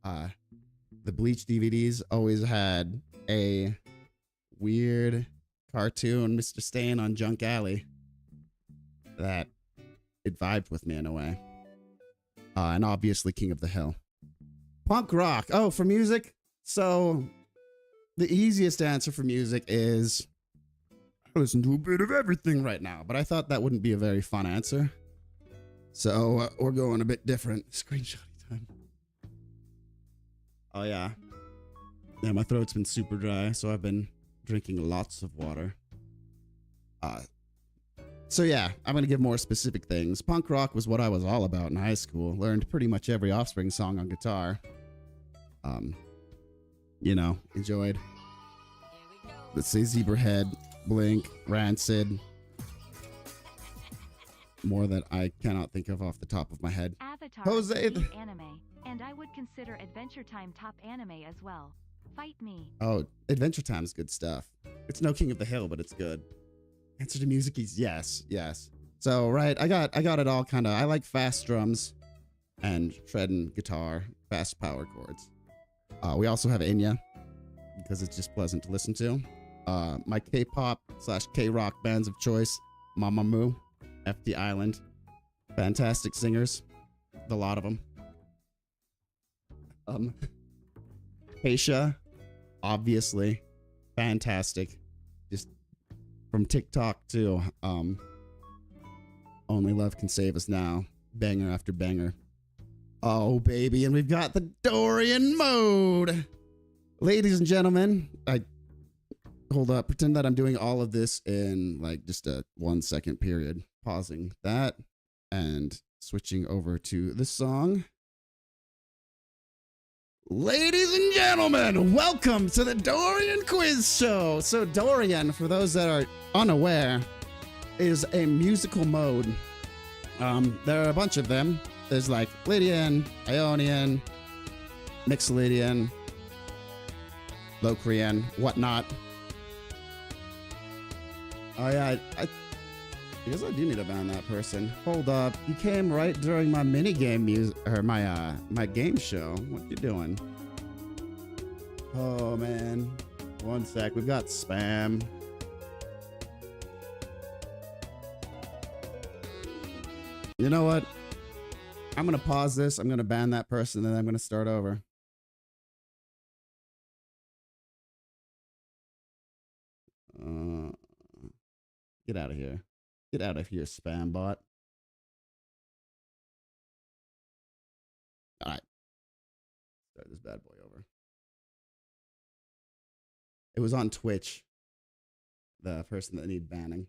The Bleach DVDs always had a weird cartoon, Mr. Staying on Junk Alley, that it vibed with me in a way. And obviously King of the Hill. Punk rock. Oh, for music? So the easiest answer for music is I listen to a bit of everything right now, but I thought that wouldn't be a very fun answer. So we're going a bit different. Screenshotting time. Oh, yeah. Yeah, my throat's been super dry, so I've been drinking lots of water. So yeah, I'm going to give more specific things. Punk rock was what I was all about in high school. Learned pretty much every Offspring song on guitar. You know, enjoyed. Let's say Zebrahead, Blink, Rancid. More that I cannot think of off the top of my head. Avatar Jose, is deep anime, and I would consider Adventure Time top anime as well. Fight me. Oh, Adventure Time's good stuff. It's no King of the Hill, but it's good. Answer to music is yes, yes. So right, I got it all kind of. I like fast drums and shredding guitar, fast power chords. We also have Enya because it's just pleasant to listen to. My K-pop / K-rock bands of choice: Mamamoo, FT Island, fantastic singers, a lot of them. Keisha, obviously, fantastic. Just from TikTok to Only Love Can Save Us Now, banger after banger. Oh, baby, and we've got the Dorian mode. Ladies and gentlemen, hold up, pretend that I'm doing all of this in like just a 1 second period. Pausing that and switching over to the song. Ladies and gentlemen, welcome to the Dorian Quiz Show. So Dorian, for those that are unaware, is a musical mode. There are a bunch of them. There's like Lydian, Ionian, Mixolydian, Locrian, whatnot. Oh yeah, I guess I do need to ban that person. Hold up, you came right during my mini game my game show. What you doing? Oh man, 1 sec. We've got spam. You know what? I'm gonna pause this. I'm gonna ban that person, and then I'm gonna start over. Get out of here. Get out of here, spam bot. All right. Start this bad boy over. It was on Twitch. The person that needed banning.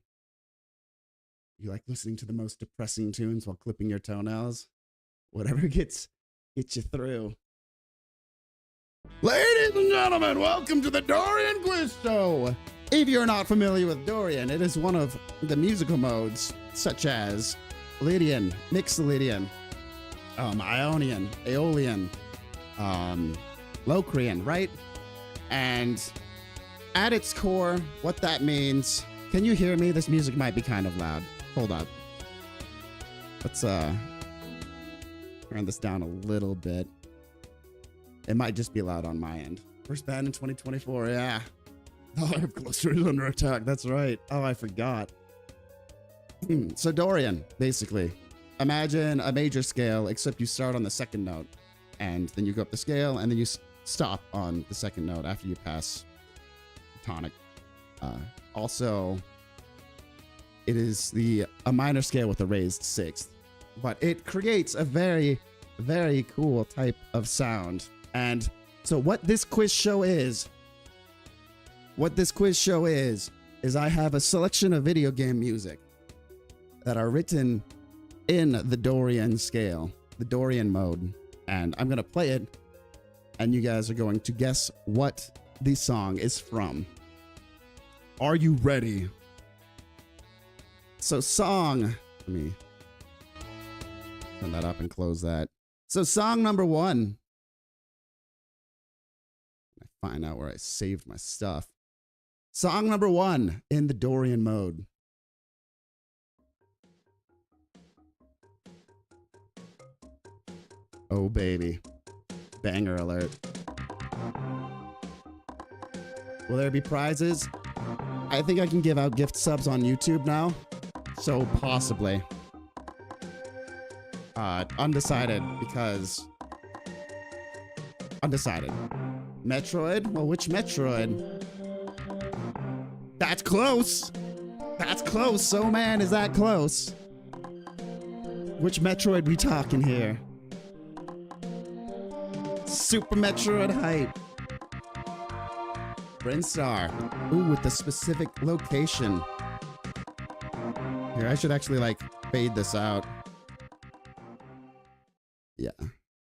You like listening to the most depressing tunes while clipping your toenails? Whatever gets you through. Ladies and gentlemen, welcome to the Dorian Quiz Show. If you're not familiar with Dorian, it is one of the musical modes, such as Lydian, Mixolydian, Ionian, Aeolian, Locrian, right? And at its core, what that means... Can you hear me? This music might be kind of loud. Hold up. Let's turn this down a little bit. It might just be loud on my end. First band in 2024, yeah. The Hive Cluster is under attack, that's right. Oh, I forgot. So Dorian, basically. Imagine a major scale, except you start on the second note. And then you go up the scale, and then you stop on the second note after you pass tonic. Also, it is a minor scale with a raised sixth. But it creates a very, very cool type of sound. And so what this quiz show is... I have a selection of video game music that are written in the Dorian scale, the Dorian mode, and I'm going to play it, and you guys are going to guess what the song is from. Are you ready? So song, let me turn that up and close that. So song number 1. I find out where I saved my stuff. Song number 1 in the Dorian mode. Oh, baby. Banger alert. Will there be prizes? I think I can give out gift subs on YouTube now. So possibly. Undecided because... Undecided. Metroid? Well, which Metroid? That's close. That's close. So, man, is that close? Which Metroid we talking here? Super Metroid hype. Brinstar. Ooh, with the specific location. Here, I should actually, like, fade this out. Yeah.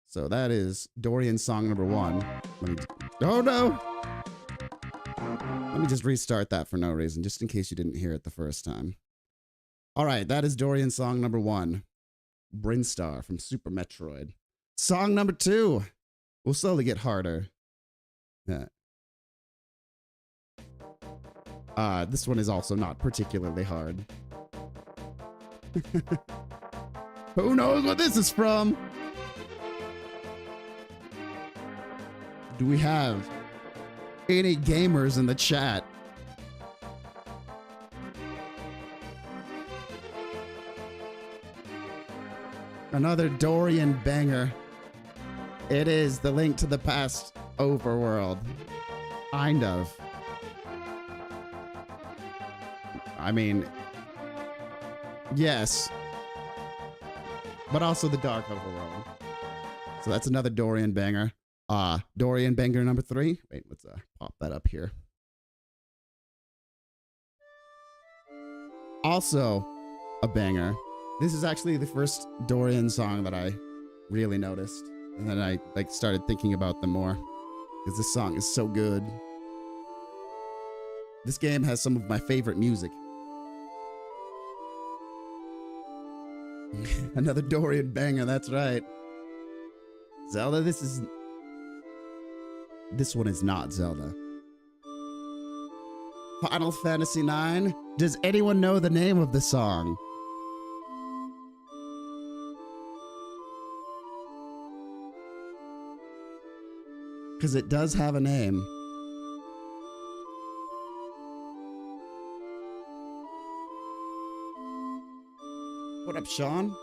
So that is Dorian song number 1. Oh, no! Let me just restart that for no reason, just in case you didn't hear it the first time. All right, that is Dorian song number 1. Brinstar from Super Metroid. Song number 2 will slowly get harder. Yeah. This one is also not particularly hard. Who knows what this is from? Do we have any gamers in the chat? Another Dorian banger. It is the Link to the Past overworld. Kind of. I mean, yes. But also the Dark overworld. So that's another Dorian banger. Dorian banger number 3. Wait, let's pop that up here. Also a banger. This is actually the first Dorian song that I really noticed. And then I started thinking about them more. Because this song is so good. This game has some of my favorite music. Another Dorian banger, that's right. Zelda, this one is not Zelda. Final Fantasy IX? Does anyone know the name of the song? Because it does have a name. What up, Sean?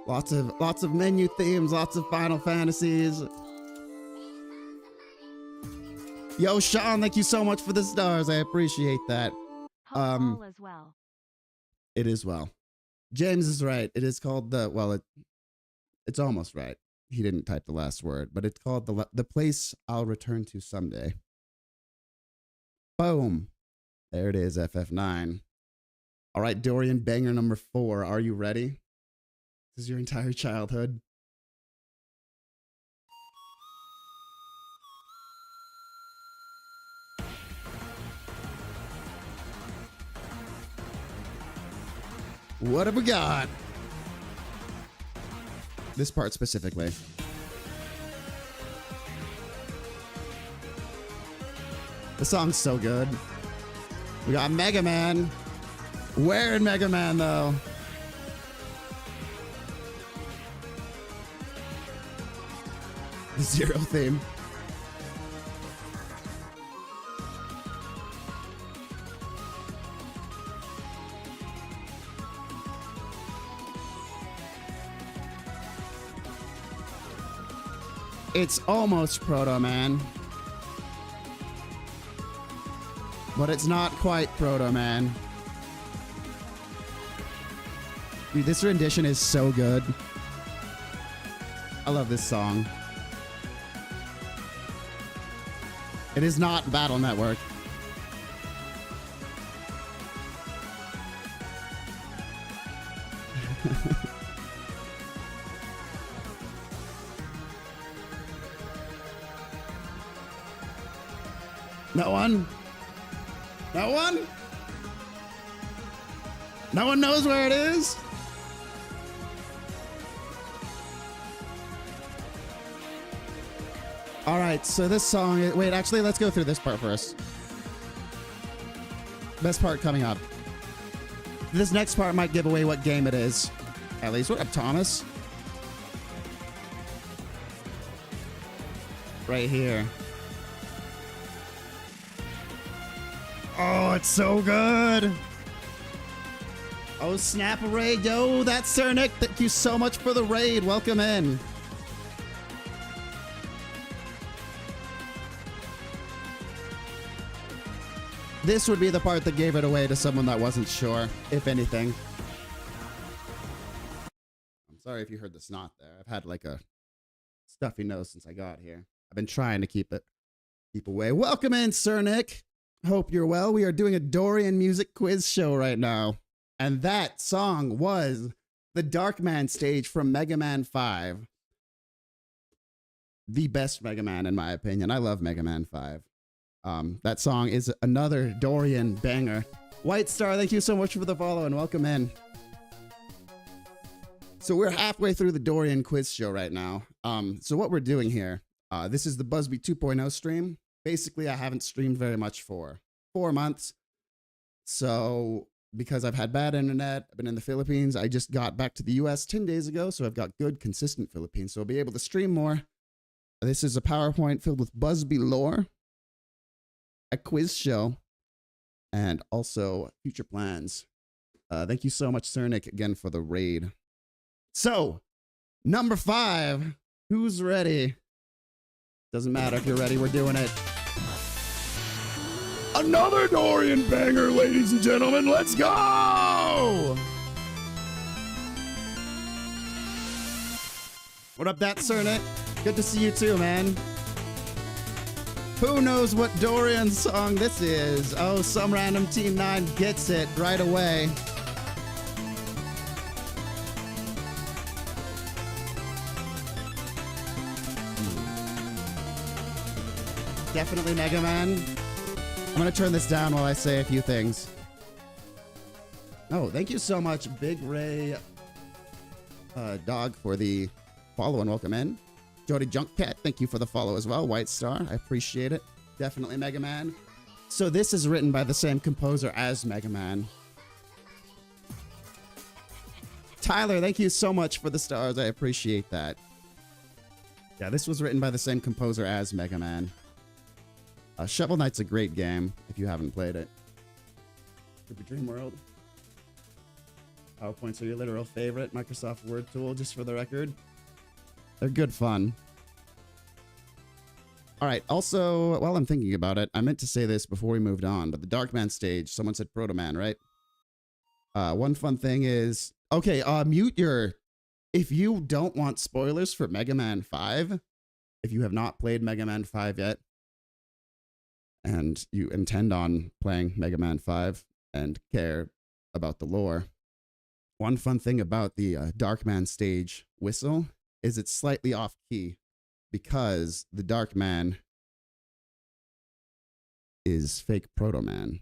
Lots of menu themes, lots of Final Fantasies. Yo, Sean, thank you so much for the stars. I appreciate that. Hope all as well. It is well. James is right. It is called it's almost right. He didn't type the last word, but it's called the place I'll return to someday. Boom. There it is, FF9. All right, Dorian, banger number 4. Are you ready? This is your entire childhood. What have we got? This part specifically. The song's so good. We got Mega Man. Where in Mega Man, though? The Zero theme. It's almost Proto Man. But it's not quite Proto Man. Dude, this rendition is so good. I love this song. It is not Battle Network. No one? No one? No one knows where it is? All right, so this song... Wait, actually, let's go through this part first. Best part coming up. This next part might give away what game it is. At least, what up, Thomas? Right here. Oh, it's so good. Oh, snap a raid. Yo, that's Cernic. Thank you so much for the raid. Welcome in. This would be the part that gave it away to someone that wasn't sure, if anything. I'm sorry if you heard the snot there. I've had like a stuffy nose since I got here. I've been trying to keep away. Welcome in, Cernic. Hope you're well. We are doing a Dorian music quiz show right now. And that song was the Darkman stage from Mega Man 5. The best Mega Man, in my opinion. I love Mega Man 5. That song is another Dorian banger. White Star, thank you so much for the follow and welcome in. So we're halfway through the Dorian quiz show right now. So what we're doing here, this is the Buzbee 2.0 stream. Basically, I haven't streamed very much for 4 months. So because I've had bad internet, I've been in the Philippines. I just got back to the US 10 days ago, so I've got good, consistent Philippines. So I'll be able to stream more. This is a PowerPoint filled with Buzbee lore, a quiz show, and also future plans. Thank you so much, Cernic, again for the raid. So, number 5. Who's ready? Doesn't matter if you're ready, we're doing it. Another Dorian banger, ladies and gentlemen. Let's go! What up, that Cernic? Good to see you too, man. Who knows what Dorian song this is? Oh, some random Team 9 gets it right away. Definitely Mega Man. I'm gonna turn this down while I say a few things. Oh, thank you so much, Big Ray Dog, for the follow and welcome in. Jody Junkcat, thank you for the follow as well. White Star, I appreciate it. Definitely Mega Man. So this is written by the same composer as Mega Man. Tyler, thank you so much for the stars. I appreciate that. Yeah, this was written by the same composer as Mega Man. Shovel Knight's a great game if you haven't played it. Super Dream World. PowerPoints are your literal favorite Microsoft Word tool, just for the record. They're good fun. All right. Also, while I'm thinking about it, I meant to say this before we moved on, but the Darkman stage, someone said Proto Man, right? One fun thing is, okay, mute your, if you don't want spoilers for Mega Man 5, if you have not played Mega Man 5 yet, and you intend on playing Mega Man 5 and care about the lore, one fun thing about the Darkman stage whistle is it's slightly off key because the Darkman is fake Proto Man.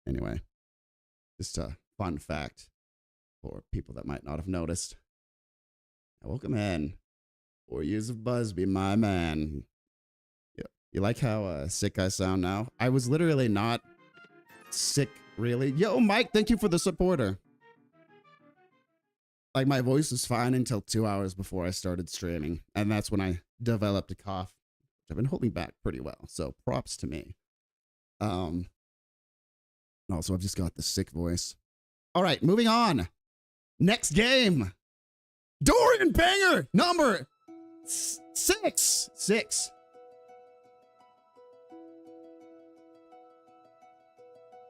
Anyway, just a fun fact for people that might not have noticed. Welcome in. 4 years of Buzbee, my man. You like how sick I sound now? I was literally not sick, really. Yo, Mike, thank you for the supporter. Like, my voice was fine until 2 hours before I started streaming. And that's when I developed a cough, which I've been holding back pretty well. So props to me. Also, I've just got the sick voice. All right, moving on. Next game. Dorian Banger number 6.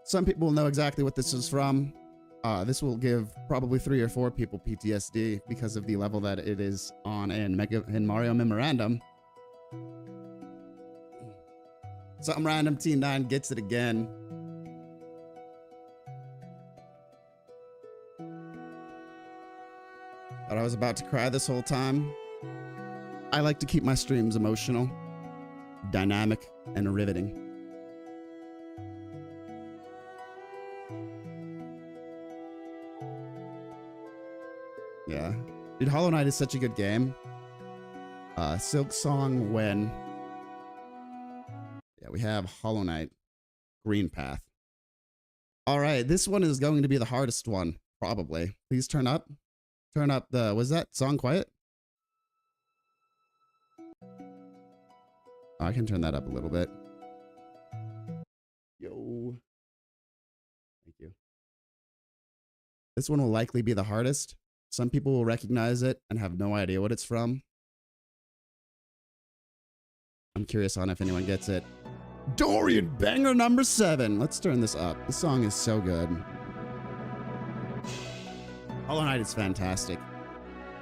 Some people will know exactly what this is from. This will give probably 3 or 4 people PTSD because of the level that it is on in Mario Memorandum. Something random T9 gets it again. But I was about to cry this whole time. I like to keep my streams emotional, dynamic, and riveting. Yeah. Dude, Hollow Knight is such a good game. Silk Song when... Yeah, we have Hollow Knight, Green Path. All right, this one is going to be the hardest one, probably. Please turn up. Turn up the... Was that song quiet? Oh, I can turn that up a little bit. Yo. Thank you. This one will likely be the hardest. Some people will recognize it and have no idea what it's from. I'm curious on if anyone gets it. Dorian Banger number 7. Let's turn this up. This song is so good. Hollow Knight is fantastic.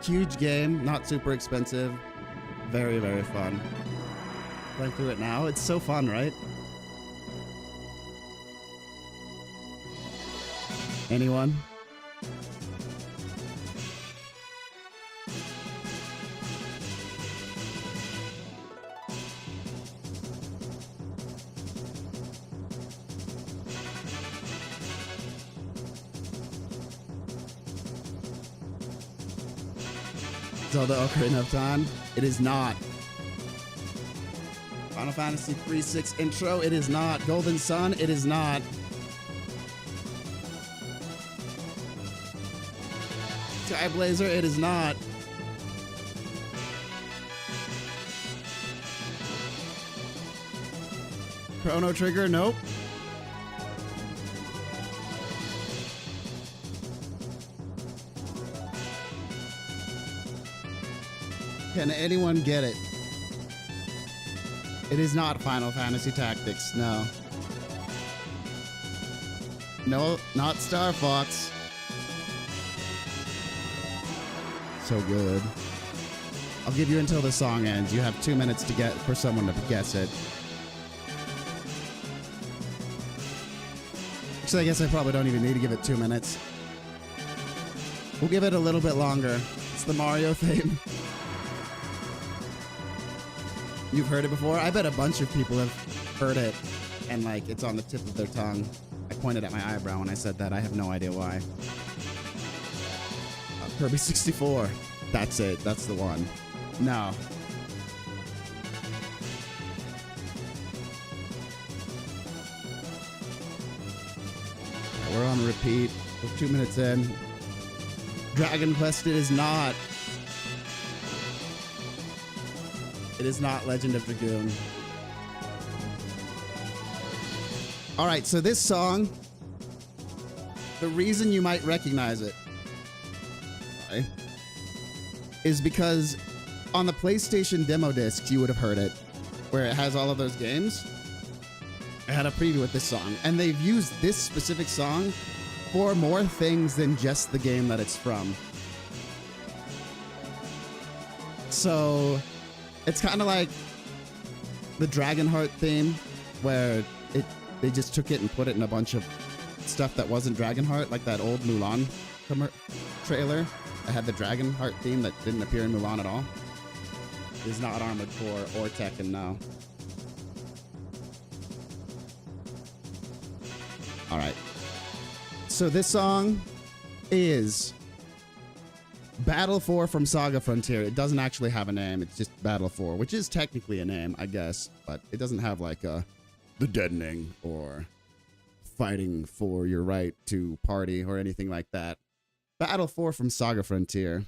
Huge game, not super expensive. Very, very fun. Playing through it now, it's so fun, right? Anyone? Zelda Ocarina of Time? It is not. Final Fantasy 3-6 intro? It is not. Golden Sun? It is not. Sky Blazer? It is not. Chrono Trigger? Nope. Can anyone get it? It is not Final Fantasy Tactics, no. No, not Star Fox. So good. I'll give you until the song ends. You have 2 minutes to get for someone to guess it. Actually, I guess I probably don't even need to give it 2 minutes. We'll give it a little bit longer. It's the Mario theme. You've heard it before? I bet a bunch of people have heard it, and like it's on the tip of their tongue. I pointed at my eyebrow when I said that. I have no idea why. Kirby 64. That's it. That's the one. No. We're on repeat. We're 2 minutes in. Dragon Quest, it is not. It is not Legend of Dragoon. All right, so this song, the reason you might recognize it, sorry, is because on the PlayStation demo discs, you would have heard it, where it has all of those games. I had a preview with this song, and they've used this specific song for more things than just the game that it's from. So it's kind of like the Dragonheart theme, where they just took it and put it in a bunch of stuff that wasn't Dragonheart, like that old Mulan trailer that had the Dragonheart theme that didn't appear in Mulan at all. It's not Armored Core or Tekken now. All right. So this song is Battle 4 from Saga Frontier. It doesn't actually have a name. It's just Battle 4, which is technically a name, I guess, but it doesn't have like the deadening or fighting for your right to party or anything like that. Battle 4 from Saga Frontier.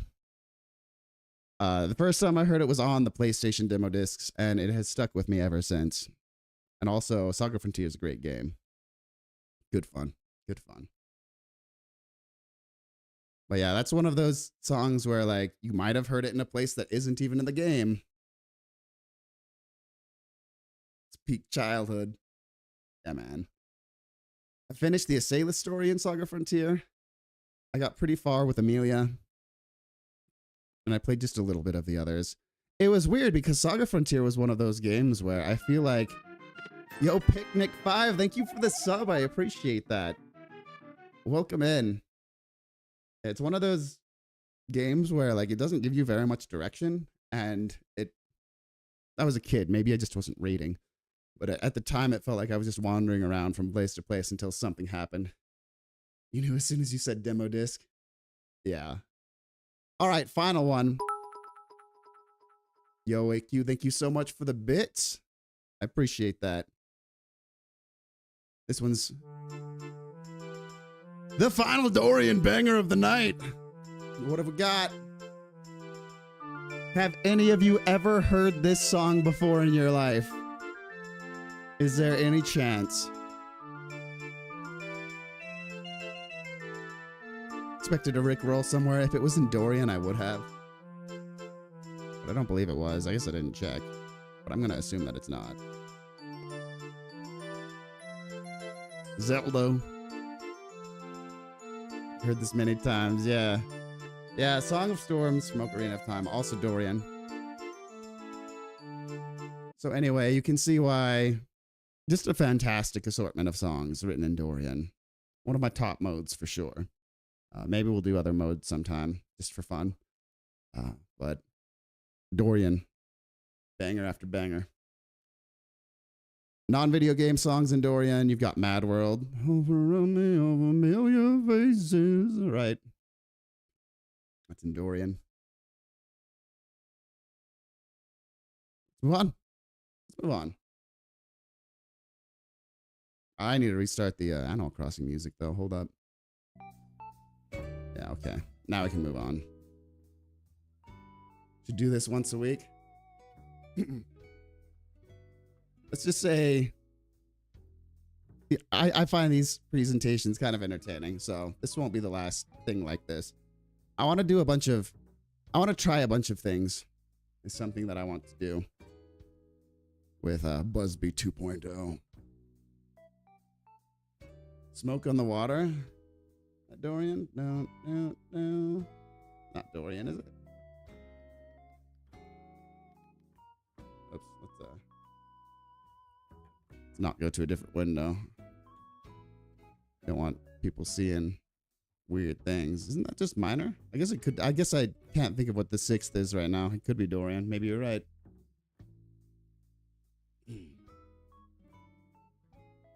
The first time I heard it was on the PlayStation demo discs, and it has stuck with me ever since. And also, Saga Frontier is a great game. Good fun. Good fun. But yeah, that's one of those songs where, like, you might have heard it in a place that isn't even in the game. It's peak childhood. Yeah, man. I finished the Assayla story in Saga Frontier. I got pretty far with Amelia. And I played just a little bit of the others. It was weird because Saga Frontier was one of those games where I feel like... Yo, Picnic 5, thank you for the sub. I appreciate that. Welcome in. It's one of those games where, like, it doesn't give you very much direction, and I was a kid. Maybe I just wasn't reading. But at the time, it felt like I was just wandering around from place to place until something happened. You knew as soon as you said demo disc? Yeah. All right, final one. Yo, AQ, thank you so much for the bits. I appreciate that. This one's the final Dorian banger of the night. What have we got? Have any of you ever heard this song before in your life? Is there any chance? Expected a Rickroll somewhere. If it was in Dorian, I would have. But I don't believe it was. I guess I didn't check. But I'm going to assume that it's not. Zelda. Heard this many times, yeah. Yeah, Song of Storms from Ocarina of Time, also Dorian. So anyway, you can see why just a fantastic assortment of songs written in Dorian. One of my top modes for sure. Maybe we'll do other modes sometime, just for fun. But Dorian, banger after banger. Non-video game songs in Dorian. You've got Mad World. Over a million faces. All right. That's in Dorian. Let's move on. Let's move on. I need to restart the Animal Crossing music, though. Hold up. Yeah, okay. Now we can move on. Should do this once a week. Let's just say I find these presentations kind of entertaining, so this won't be the last thing like this. I want to try a bunch of things. It's something that I want to do with Buzbee 2.0. Smoke on the water. Dorian? No. Not Dorian, is it? Oops, let's not go to a different window. Don't want people seeing weird things. Isn't that just minor? I guess I can't think of what the 6th is right now. It could be Dorian. Maybe you're right.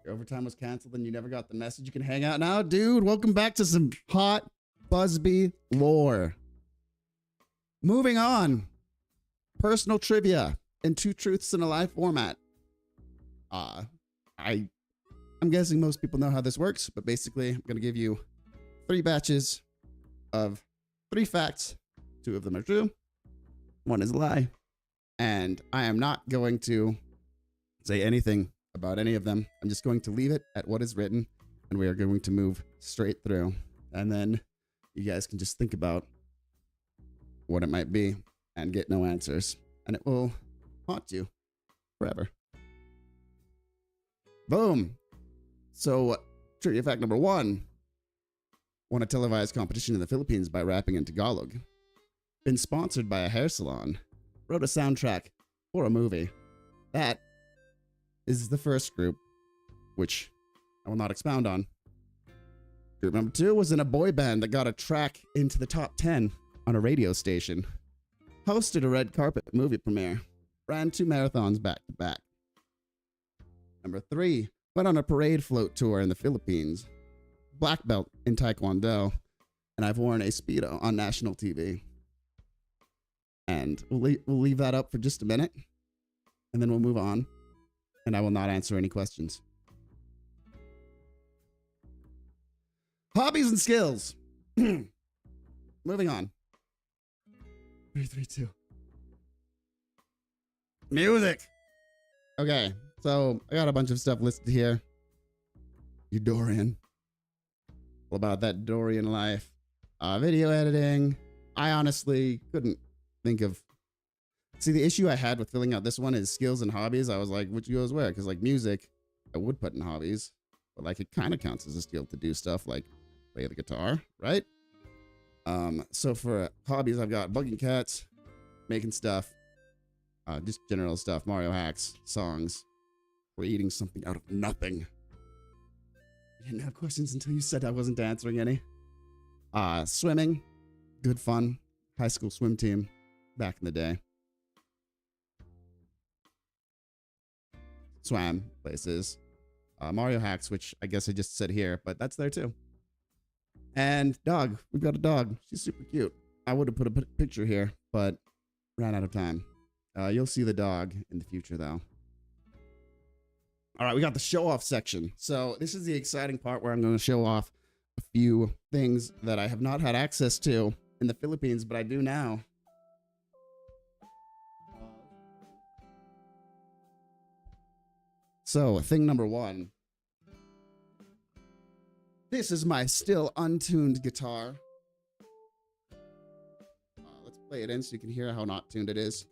Your overtime was canceled and you never got the message. You can hang out now. Dude, welcome back to some hot Buzbee lore. Moving on. Personal trivia in 2 truths and a lie format. I'm guessing most people know how this works, but basically I'm going to give you 3 batches of 3 facts. 2 of them are true. 1 is a lie. And I am not going to say anything about any of them. I'm just going to leave it at what is written, and we are going to move straight through. And then you guys can just think about what it might be and get no answers. And it will haunt you forever. Boom. So, trivia fact number 1. Won a televised competition in the Philippines by rapping in Tagalog. Been sponsored by a hair salon. Wrote a soundtrack for a movie. That is the first group, which I will not expound on. Group number 2 was in a boy band that got a track into the top 10 on a radio station. Hosted a red carpet movie premiere. Ran 2 marathons back to back. Number 3, went on a parade float tour in the Philippines. Black belt in Taekwondo. And I've worn a Speedo on national TV. And we'll leave that up for just a minute. And then we'll move on. And I will not answer any questions. Hobbies and skills. Moving on. 3, 3, 2. Music. Okay, so I got a bunch of stuff listed here. Dorian. All about that Dorian life. Video editing. I honestly couldn't think of. See, the issue I had with filling out this one is skills and hobbies. I was like, which goes where? Because like music, I would put in hobbies, but like it kind of counts as a skill to do stuff like play the guitar, right? So for hobbies, I've got bugging cats, making stuff, just general stuff, Mario hacks, songs, creating something out of nothing. I didn't have questions until you said I wasn't answering any. Swimming, good fun, high school swim team, back in the day. Swam places. Mario hacks, which I guess I just said here, but that's there too. And dog. We've got a dog. She's super cute. I would have put a picture here, but ran out of time. You'll see the dog in the future, though. All right, we got the show-off section. So this is the exciting part where I'm going to show off a few things that I have not had access to in the Philippines, but I do now. So, thing number 1. This is my still untuned guitar. Let's play it in so you can hear how not tuned it is.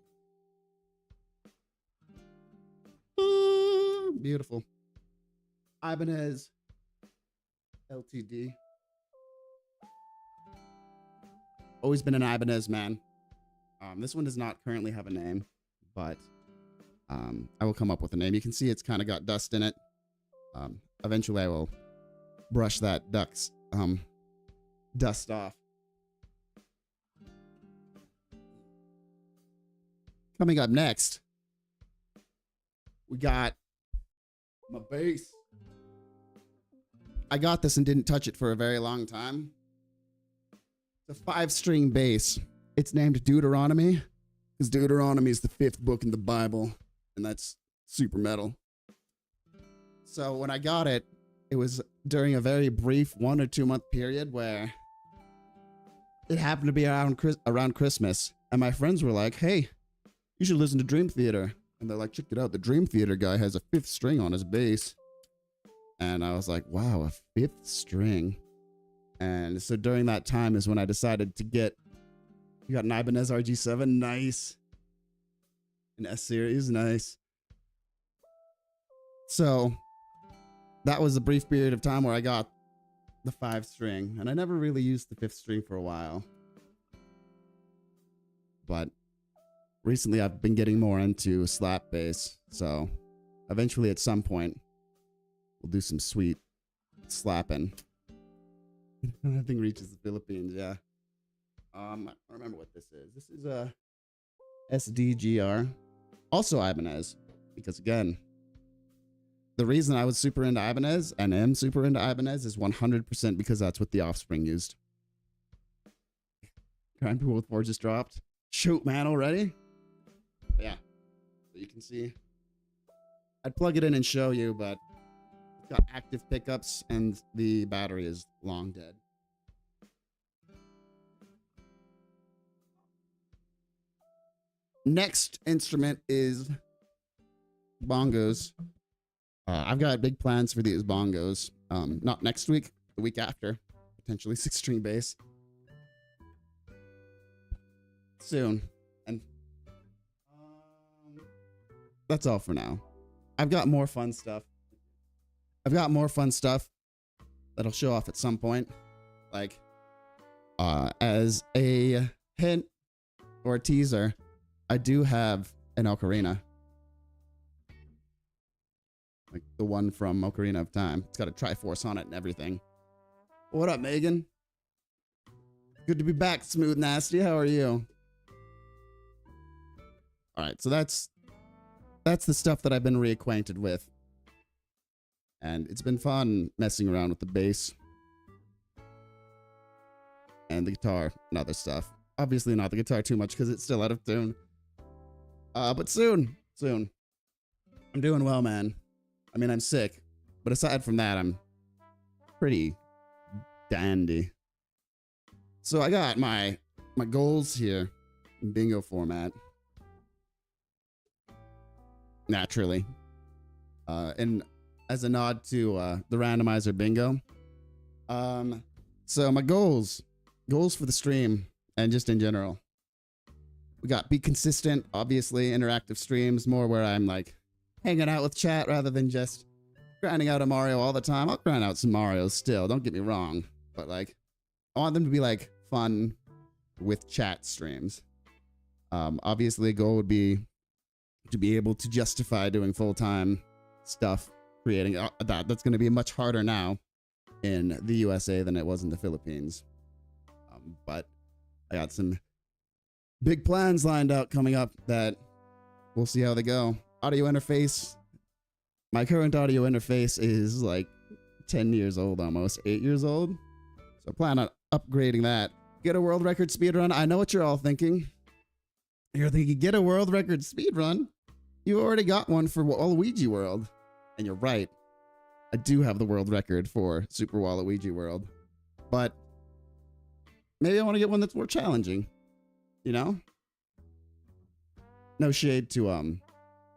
Beautiful. Ibanez LTD. Always been an Ibanez man. This one does not currently have a name, but I will come up with a name. You can see it's kind of got dust in it. Eventually I will brush that duck's dust off. Coming up next, we got my bass. I got this and didn't touch it for a very long time. It's a 5-string bass. It's named Deuteronomy, because Deuteronomy is the 5th book in the Bible, and that's super metal. So when I got it, it was during a very brief 1 or 2 month period where it happened to be around Christmas. And my friends were like, hey, you should listen to Dream Theater. And they're like, check it out. The Dream Theater guy has a 5th string on his bass. And I was like, wow, a 5th string. And so during that time is when I decided to get, you got an Ibanez RG7, nice. An S series, nice. So that was a brief period of time where I got the 5-string, and I never really used the 5th string for a while. But recently I've been getting more into slap bass, so eventually at some point we'll do some sweet slapping. Nothing reaches the Philippines, yeah. I don't remember what this is. This is a SDGR, also Ibanez, because again, the reason I was super into Ibanez and am super into Ibanez is 100% because that's what The Offspring used. Crime Pool with 4 just dropped. Shoot, man, already? But yeah, so you can see. I'd plug it in and show you, but it's got active pickups and the battery is long dead. Next instrument is bongos. I've got big plans for these bongos. Not next week, the week after. Potentially 6-string bass. soon. And that's all for now. I've got more fun stuff. That'll show off at some point. Like, as a hint or a teaser, I do have an ocarina. Like the one from Ocarina of Time. It's got a Triforce on it and everything. What up, Megan? Good to be back, Smooth Nasty. How are you? Alright, so that's the stuff that I've been reacquainted with. And it's been fun messing around with the bass. And the guitar and other stuff. Obviously not the guitar too much because it's still out of tune. But soon. I'm doing well, man. I mean, I'm sick. But aside from that, I'm pretty dandy. So I got my goals here in bingo format. Naturally. And as a nod to the randomizer bingo. So my goals for the stream and just in general. We got be consistent, obviously, interactive streams, more where I'm like hanging out with chat rather than just grinding out a Mario all the time. I'll grind out some Marios still, don't get me wrong. But like, I want them to be like fun with chat streams. Obviously, a goal would be to be able to justify doing full-time stuff, creating that. That's going to be much harder now in the USA than it was in the Philippines. But I got some big plans lined out coming up that we'll see how they go. Audio interface. My current audio interface is like 10 years old almost, 8 years old. So I plan on upgrading that. Get a world record speedrun. I know what you're all thinking. You're thinking, get a world record speedrun? You already got one for Waluigi World. And you're right. I do have the world record for Super Waluigi World. But maybe I want to get one that's more challenging. You know? No shade to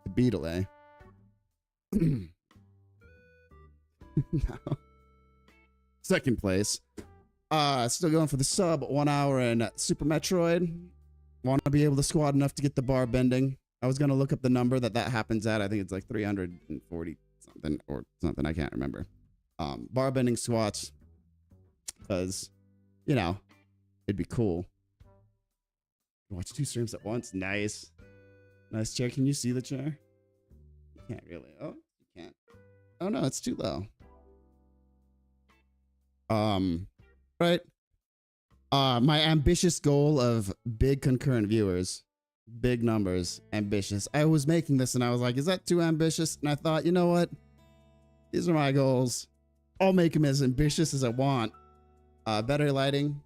the Beetle, eh? No. Second place. Still going for the sub 1 hour in Super Metroid. Want to be able to squat enough to get the bar bending. I was going to look up the number that happens at. I think it's like 340 something or something. I can't remember. Bar bending squats. Because, you know, it'd be cool. Watch 2 streams at once. Nice. Nice chair. Can you see the chair? You can't really. Oh, you can't. Oh, no, it's too low. Right. My ambitious goal of big concurrent viewers, big numbers, ambitious. I was making this and I was like, is that too ambitious? And I thought, you know what? These are my goals. I'll make them as ambitious as I want. Better lighting.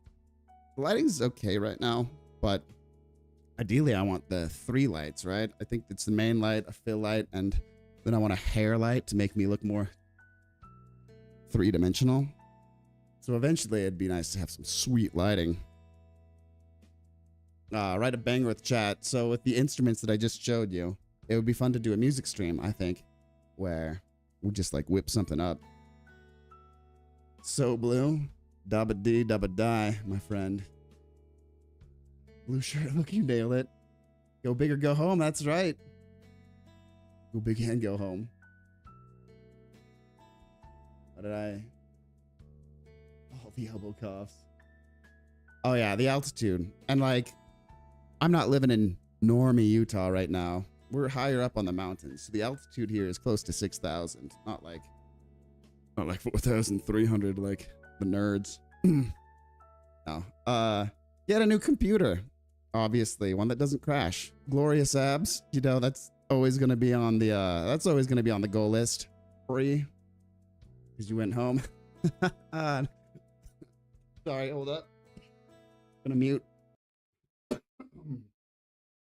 The lighting's okay right now, but ideally I want the 3 lights, right? I think it's the main light, a fill light, and then I want a hair light to make me look more 3-dimensional. So eventually it'd be nice to have some sweet lighting. Write a banger with chat. So with the instruments that I just showed you, it would be fun to do a music stream, I think, where we just like whip something up. So blue, dabba dee, dabba die, my friend. Blue shirt, look, you nail it. Go big or go home, that's right. Go big and go home. What did I... Oh, the elbow cuffs. Oh yeah, the altitude. And like, I'm not living in normie Utah right now. We're higher up on the mountains. So the altitude here is close to 6,000. Not like 4,300 like the nerds. No. Get a new computer. Obviously, one that doesn't crash. Glorious abs. You know, that's always gonna be on the goal list. Free. Because you went home. Sorry, hold up. Gonna mute.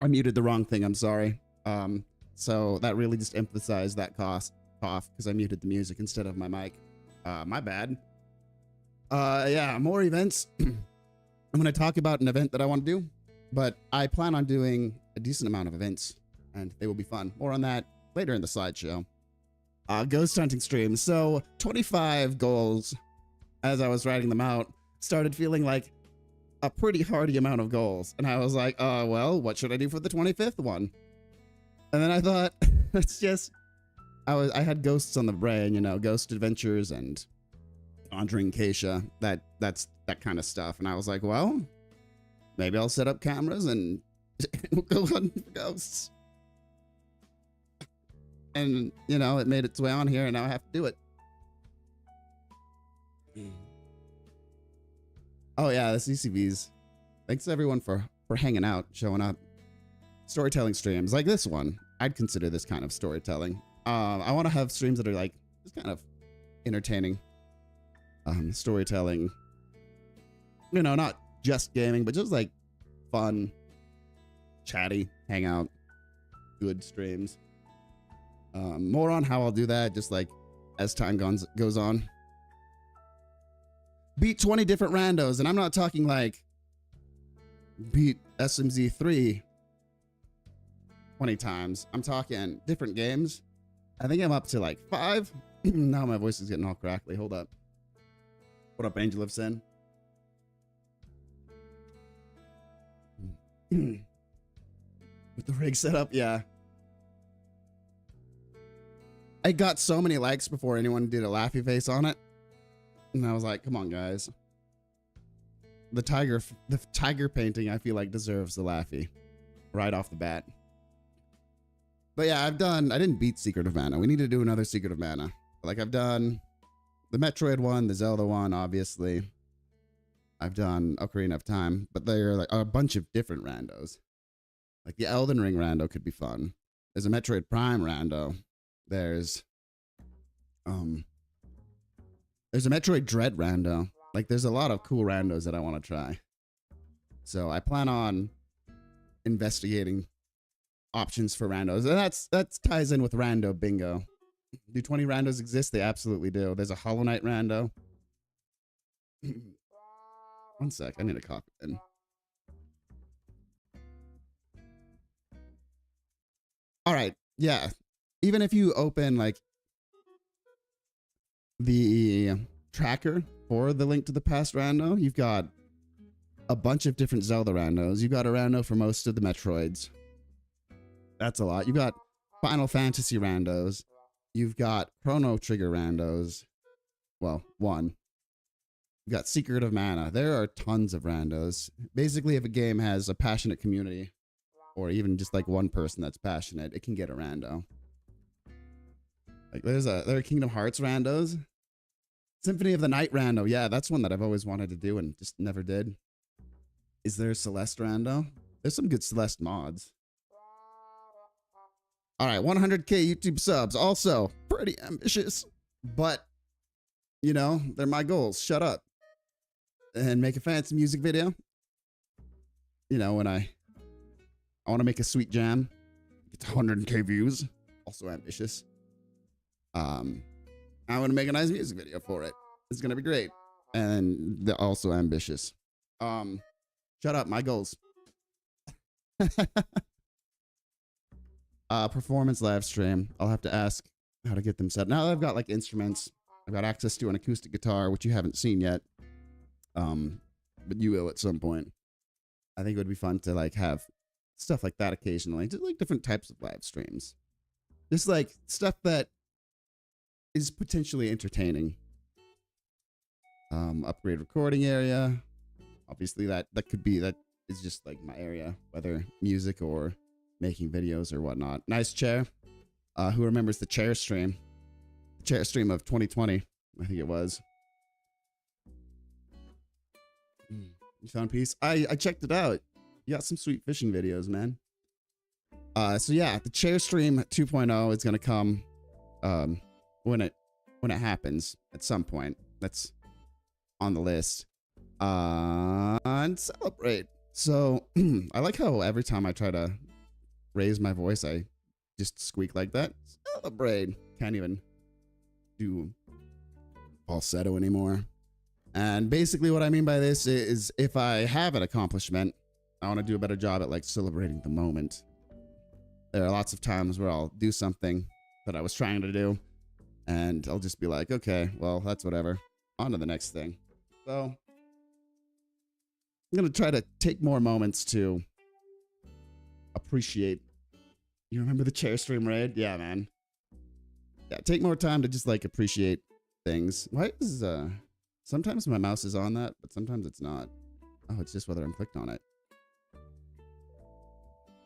I muted the wrong thing, I'm sorry. So that really just emphasized that cough because I muted the music instead of my mic. My bad. Yeah, more events. I'm gonna talk about an event that I want to do, but I plan on doing a decent amount of events and they will be fun. More on that later in the slideshow. Ghost hunting stream. So 25 goals as I was writing them out. Started feeling like a pretty hearty amount of goals. And I was like, well, what should I do for the 25th one? And then I thought, it's just, I had ghosts on the brain, you know, Ghost Adventures and Conjuring Keisha, that's that kind of stuff. And I was like, well, maybe I'll set up cameras and we'll go hunting for ghosts. And, you know, it made its way on here and now I have to do it. Oh yeah, the CCVs. Thanks everyone for hanging out, showing up. Storytelling streams like this one. I'd consider this kind of storytelling. I want to have streams that are like just kind of entertaining. Storytelling. You know, not just gaming, but just like fun, chatty, hangout, good streams. More on how I'll do that, just like as time goes on. Beat 20 different randos, and I'm not talking like beat SMZ 3 20 times. I'm talking different games. I think I'm up to like 5. Now my voice is getting all crackly. Hold up. What up, Angel of Sin? With the rig set up, yeah. I got so many likes before anyone did a laughy face on it. And I was like, come on, guys. The tiger painting, I feel like, deserves the laughy right off the bat. But yeah, I didn't beat Secret of Mana. We need to do another Secret of Mana. Like, I've done the Metroid one, the Zelda one, obviously. I've done Ocarina of Time, but there are like a bunch of different randos. Like the Elden Ring rando could be fun. There's a Metroid Prime rando. There's a Metroid Dread rando. Like, there's a lot of cool randos that I want to try. So I plan on investigating options for randos. And that ties in with rando bingo. Do 20 randos exist? They absolutely do. There's a Hollow Knight rando. One sec, I need a copy in. All right, yeah. Even if you open like the tracker for the Link to the Past rando, you've got a bunch of different Zelda randos. You've got a rando for most of the Metroids. That's a lot. You've got Final Fantasy randos. You've got Chrono Trigger randos. Well, one. You've got Secret of Mana. There are tons of randos. Basically, if a game has a passionate community, or even just like one person that's passionate, it can get a rando. Like there are Kingdom Hearts randos. Symphony of the Night rando. Yeah, that's one that I've always wanted to do and just never did. Is there a Celeste rando? There's some good Celeste mods. All right, 100K YouTube subs. Also, pretty ambitious, but, you know, they're my goals. Shut up. And make a fancy music video. You know, when I want to make a sweet jam. Get to 100K views. Also ambitious. I want to make a nice music video for it. It's going to be great. And they're also ambitious. Shut up, my goals. Performance live stream. I'll have to ask how to get them set. Now that I've got like instruments, I've got access to an acoustic guitar, which you haven't seen yet. But you will at some point. I think it would be fun to like have stuff like that occasionally. Just like different types of live streams. Just like stuff that is potentially entertaining. Upgrade recording area. Obviously that is just like my area, whether music or making videos or whatnot. Nice chair. Who remembers the chair stream? The chair stream of 2020, I think it was. You found peace? I checked it out. You got some sweet fishing videos, man. So yeah, the chair stream 2.0 is gonna come when it happens at some point. That's on the list. And celebrate. So I like how every time I try to raise my voice, I just squeak like that. Celebrate. Can't even do falsetto anymore. And basically what I mean by this is if I have an accomplishment, I want to do a better job at like celebrating the moment. There are lots of times where I'll do something that I was trying to do and I'll just be like, okay, well, that's whatever. On to the next thing. So I'm gonna try to take more moments to appreciate. You remember the chair stream raid? Yeah, man. Yeah, take more time to just like appreciate things. Why is sometimes my mouse is on that, but sometimes it's not. Oh, it's just whether I'm clicked on it.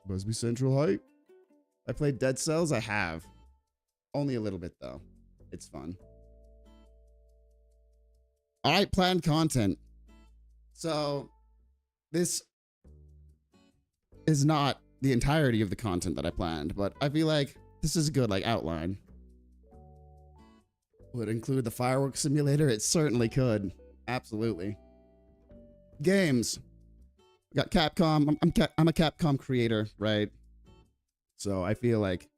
Buzbee Central Hype. I played Dead Cells. I have. Only a little bit though. It's fun. All right, planned content. So this is not the entirety of the content that I planned, but I feel like this is a good like outline. Would it include the fireworks simulator? It certainly could. Absolutely. Games. We got Capcom. I'm a Capcom creator, right? So I feel like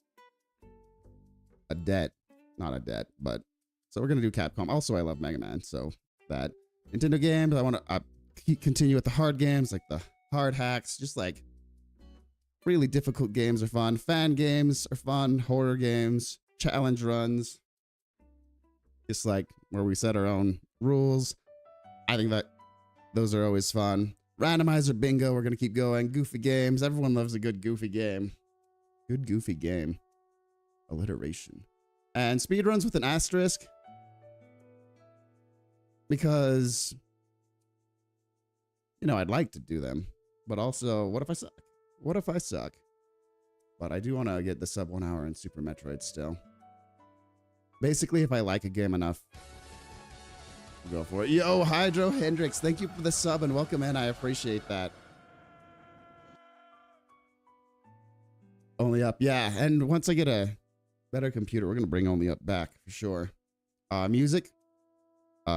a debt, not a debt, but so we're gonna do Capcom. Also, I love Mega Man, so that Nintendo games. I want to continue with the hard games, like the hard hacks. Just like really difficult games are fun. Fan games are fun. Horror games, challenge runs. Just like where we set our own rules. I think that those are always fun. Randomizer bingo, we're going to keep going. Goofy games. Everyone loves a good goofy game. Good goofy game. Alliteration. And speedruns with an asterisk. Because, you know, I'd like to do them. But also, what if I suck? What if I suck? But I do want to get the sub 1 hour in Super Metroid still. Basically, if I like a game enough, go for it. Yo, Hydro Hendrix, thank you for the sub and welcome in. I appreciate that. Only Up, yeah. And once I get a better computer, we're going to bring Only Up back for sure. Music,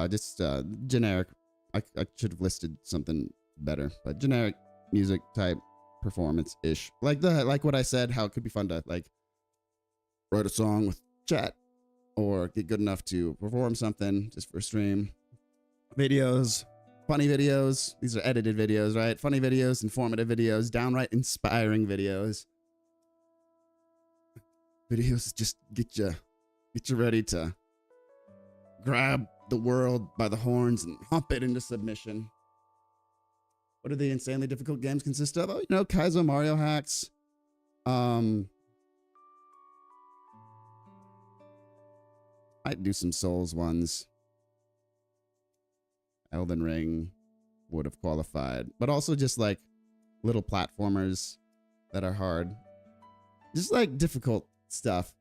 just generic. I should have listed something better, but generic music type performance-ish. Like what I said, how it could be fun to like write a song with chat. Or get good enough to perform something just for stream. Videos, funny videos. These are edited videos, right? Funny videos, informative videos, downright inspiring videos. Videos just get you ready to grab the world by the horns and hump it into submission. What do the insanely difficult games consist of? Oh, you know, Kaizo Mario hacks. I'd do some Souls ones. Elden Ring would have qualified. But also just like little platformers that are hard. Just like difficult stuff.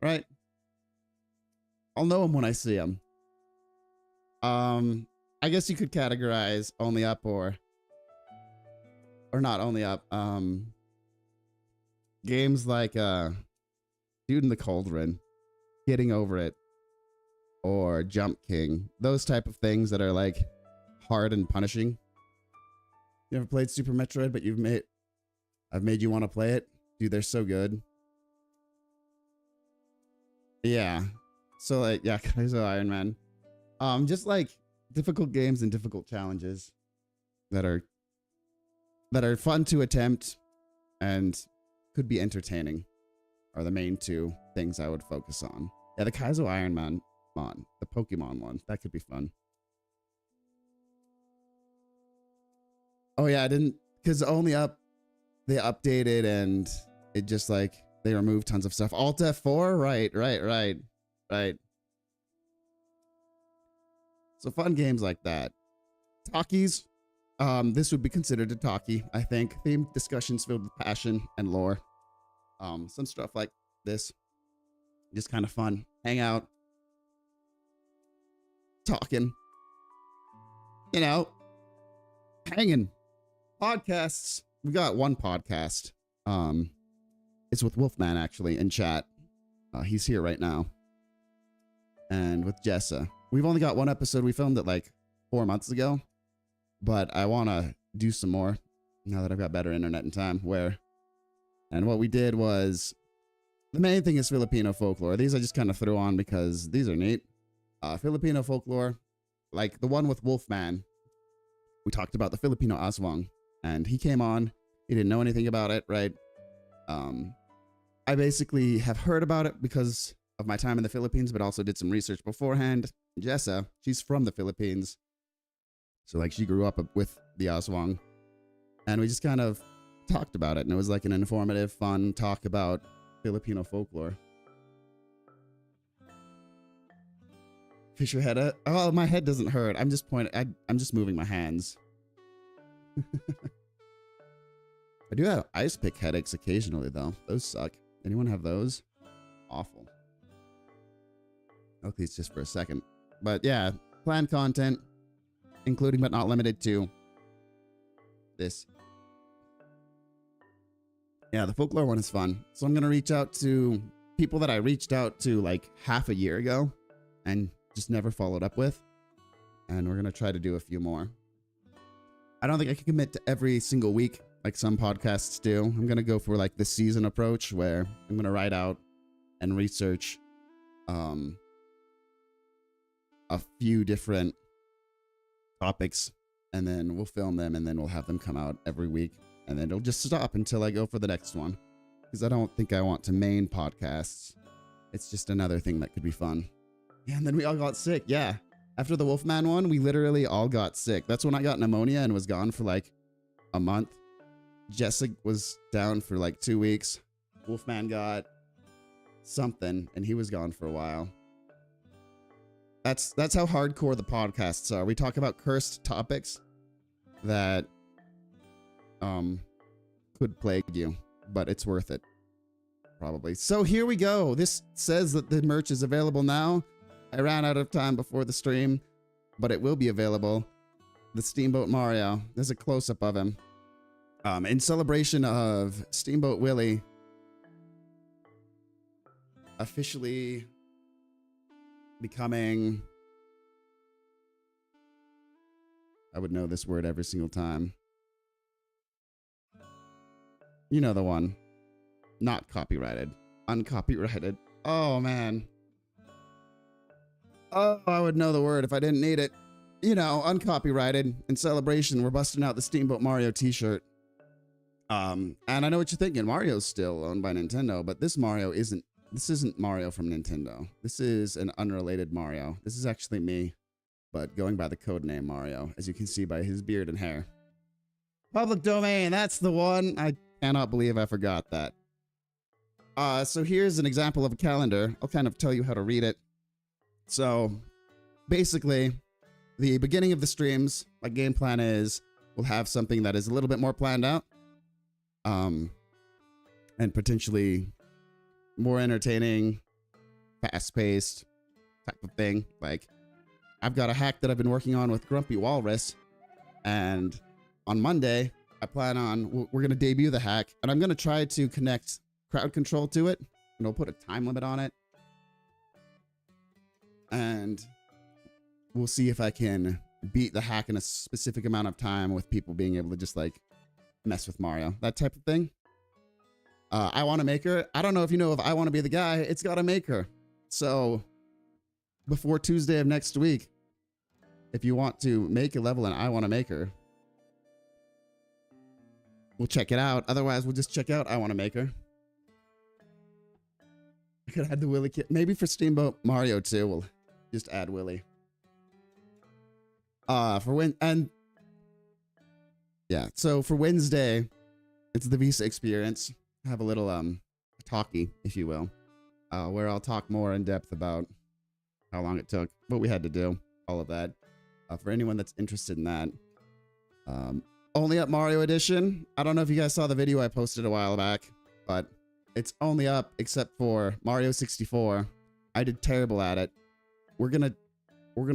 Right? I'll know them when I see them. I guess you could categorize Only Up or not Only Up. Games like Dude in the Cauldron. Getting Over It, or Jump King, those type of things that are like hard and punishing. You ever played Super Metroid, but I've made you want to play it? Dude, they're so good. Yeah. So like, yeah, Kaizo Iron Man. Just like difficult games and difficult challenges that are fun to attempt and could be entertaining are the main two things I would focus on. Yeah, the Kaizo Iron Man mon, the Pokemon one. That could be fun. Oh yeah, I didn't, because Only Up, they updated and it just like, they removed tons of stuff. Alt F4? Right. So fun games like that. Talkies. This would be considered a talkie, I think. Themed discussions filled with passion and lore. Some stuff like this. Just kind of fun. Hang out. Talking. You know. Hanging. Podcasts. We got one podcast. It's with Wolfman, actually, in chat. He's here right now. And with Jessa. We've only got one episode. We filmed it like 4 months ago. But I want to do some more now that I've got better internet and time. And what we did was, the main thing is Filipino folklore. These I just kind of threw on because these are neat. Filipino folklore, like the one with Wolfman. We talked about the Filipino aswang, and he came on. He didn't know anything about it, right? I basically have heard about it because of my time in the Philippines, but also did some research beforehand. Jessa, she's from the Philippines. So like she grew up with the Oswong. And we just kind of talked about it. And it was like an informative, fun talk about Filipino folklore. Fish your head up. Oh, my head doesn't hurt. I'm just I'm just moving my hands. I do have ice pick headaches occasionally, though. Those suck. Anyone have those? Awful. Okay, it's just for a second. But yeah, planned content, including but not limited to this. Yeah, the folklore one is fun. So I'm going to reach out to people that I reached out to like half a year ago and just never followed up with. And we're going to try to do a few more. I don't think I can commit to every single week like some podcasts do. I'm going to go for like the season approach where I'm going to write out and research a few different topics, and then we'll film them, and then we'll have them come out every week, and then it'll just stop until I go for the next one, because I don't think I want to main podcasts. It's just another thing that could be fun. Yeah, and then we all got sick. Yeah, after the Wolfman one, we literally all got sick. That's when I got pneumonia and was gone for like a month. Jessica was down for like 2 weeks. Wolfman got something, and he was gone for a while. That's how hardcore the podcasts are. We talk about cursed topics that could plague you, but it's worth it, probably. So here we go. This says that the merch is available now. I ran out of time before the stream, but it will be available. The Steamboat Mario. There's a close-up of him. In celebration of Steamboat Willie officially becoming, I would know this word every single time. You know the one. Not copyrighted. Uncopyrighted. Oh, man. Oh, I would know the word if I didn't need it. You know, uncopyrighted. In celebration, we're busting out the Steamboat Mario t-shirt. And I know what you're thinking. Mario's still owned by Nintendo, but this Mario isn't. This isn't Mario from Nintendo. This is an unrelated Mario. This is actually me, but going by the codename Mario, as you can see by his beard and hair. Public domain, that's the one. I cannot believe I forgot that. So here's an example of a calendar. I'll kind of tell you how to read it. So basically, the beginning of the streams, my game plan is we'll have something that is a little bit more planned out. And potentially more entertaining, fast-paced type of thing. Like, I've got a hack that I've been working on with Grumpy Walrus, and on Monday, I plan on, we're going to debut the hack, and I'm going to try to connect crowd control to it, and I'll put a time limit on it. And we'll see if I can beat the hack in a specific amount of time with people being able to just, like, mess with Mario. That type of thing. I Want to Maker. I don't know if you know if I Want to Be the Guy. It's got a maker. So before Tuesday of next week, if you want to make a level in I Want to Maker, we'll check it out. Otherwise, we'll just check out I Want to Maker. I could add the Willy kit. Maybe for Steamboat Mario too, we'll just add Willy. So for Wednesday, it's the Visa experience. Have a little talkie, if you will, where I'll talk more in depth about how long it took, what we had to do, all of that. For anyone that's interested in that. Only Up Mario Edition. I don't know if you guys saw the video I posted a while back, but it's only up except for Mario 64. I did terrible at it. We're gonna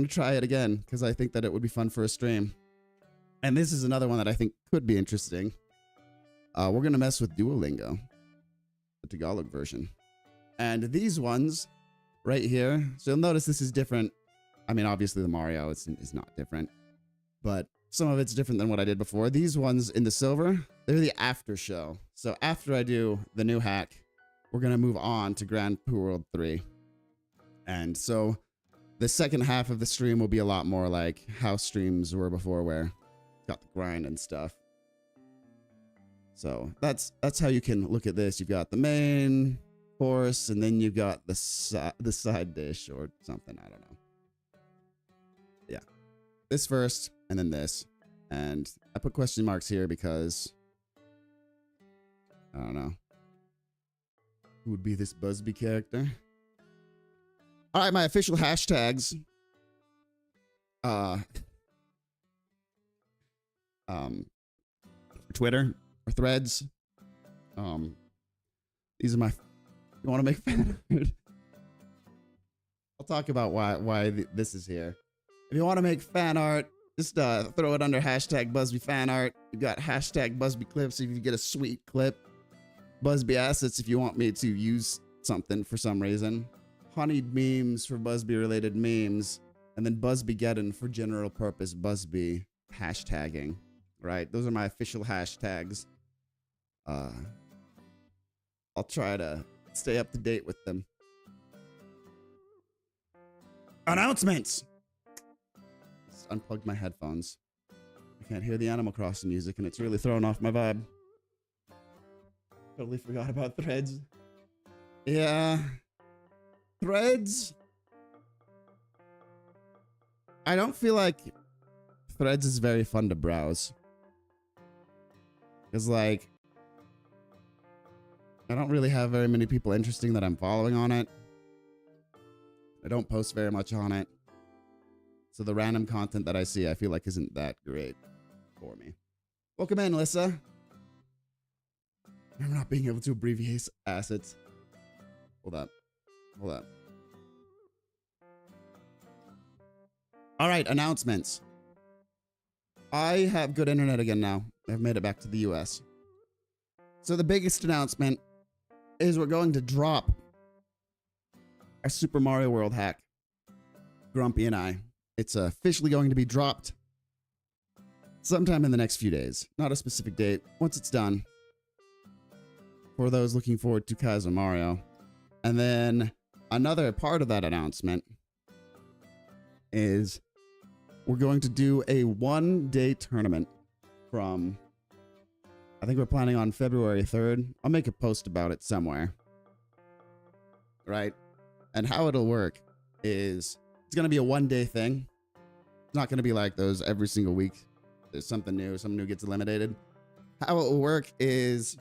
try it again because I think that it would be fun for a stream. And this is another one that I think could be interesting. We're going to mess with Duolingo, the Tagalog version. And these ones right here, so you'll notice this is different. I mean, obviously the Mario is not different, but some of it's different than what I did before. These ones in the silver, they're the after show. So after I do the new hack, we're going to move on to Grand Poo World 3. And so the second half of the stream will be a lot more like how streams were before, where got the grind and stuff. So that's how you can look at this. You've got the main course, and then you've got the side dish or something. I don't know. Yeah, this first, and then this. And I put question marks here because I don't know who would be this Buzbee character. All right, my official hashtags. Twitter or Threads. These are my. You want to make fan art? I'll talk about why this is here. If you want to make fan art, just throw it under hashtag Buzbee fan art. You've got hashtag Buzbee clips if you get a sweet clip. Buzbee assets if you want me to use something for some reason. Honeyed memes for Buzbee related memes. And then Buzbeegeddon for general purpose Buzbee hashtagging. Right? Those are my official hashtags. I'll try to stay up to date with them. Announcements! Just unplugged my headphones. I can't hear the Animal Crossing music and it's really throwing off my vibe. Totally forgot about Threads. Yeah. Threads? I don't feel like Threads is very fun to browse. Because, like, I don't really have very many people interesting that I'm following on it. I don't post very much on it. So the random content that I see, I feel like isn't that great for me. Welcome in, Lissa. I'm not being able to abbreviate assets. Hold up. Hold up. All right, announcements. I have good internet again now. I've made it back to the US. So the biggest announcement is we're going to drop our Super Mario World hack. Grumpy and I. It's officially going to be dropped sometime in the next few days. Not a specific date. Once it's done. For those looking forward to Kaizo Mario. And then another part of that announcement is we're going to do a one-day tournament from, I think we're planning on February 3rd. I'll make a post about it somewhere. Right? And how it'll work is it's going to be a one-day thing. It's not going to be like those every single week. There's something new. Someone new gets eliminated. How it will work is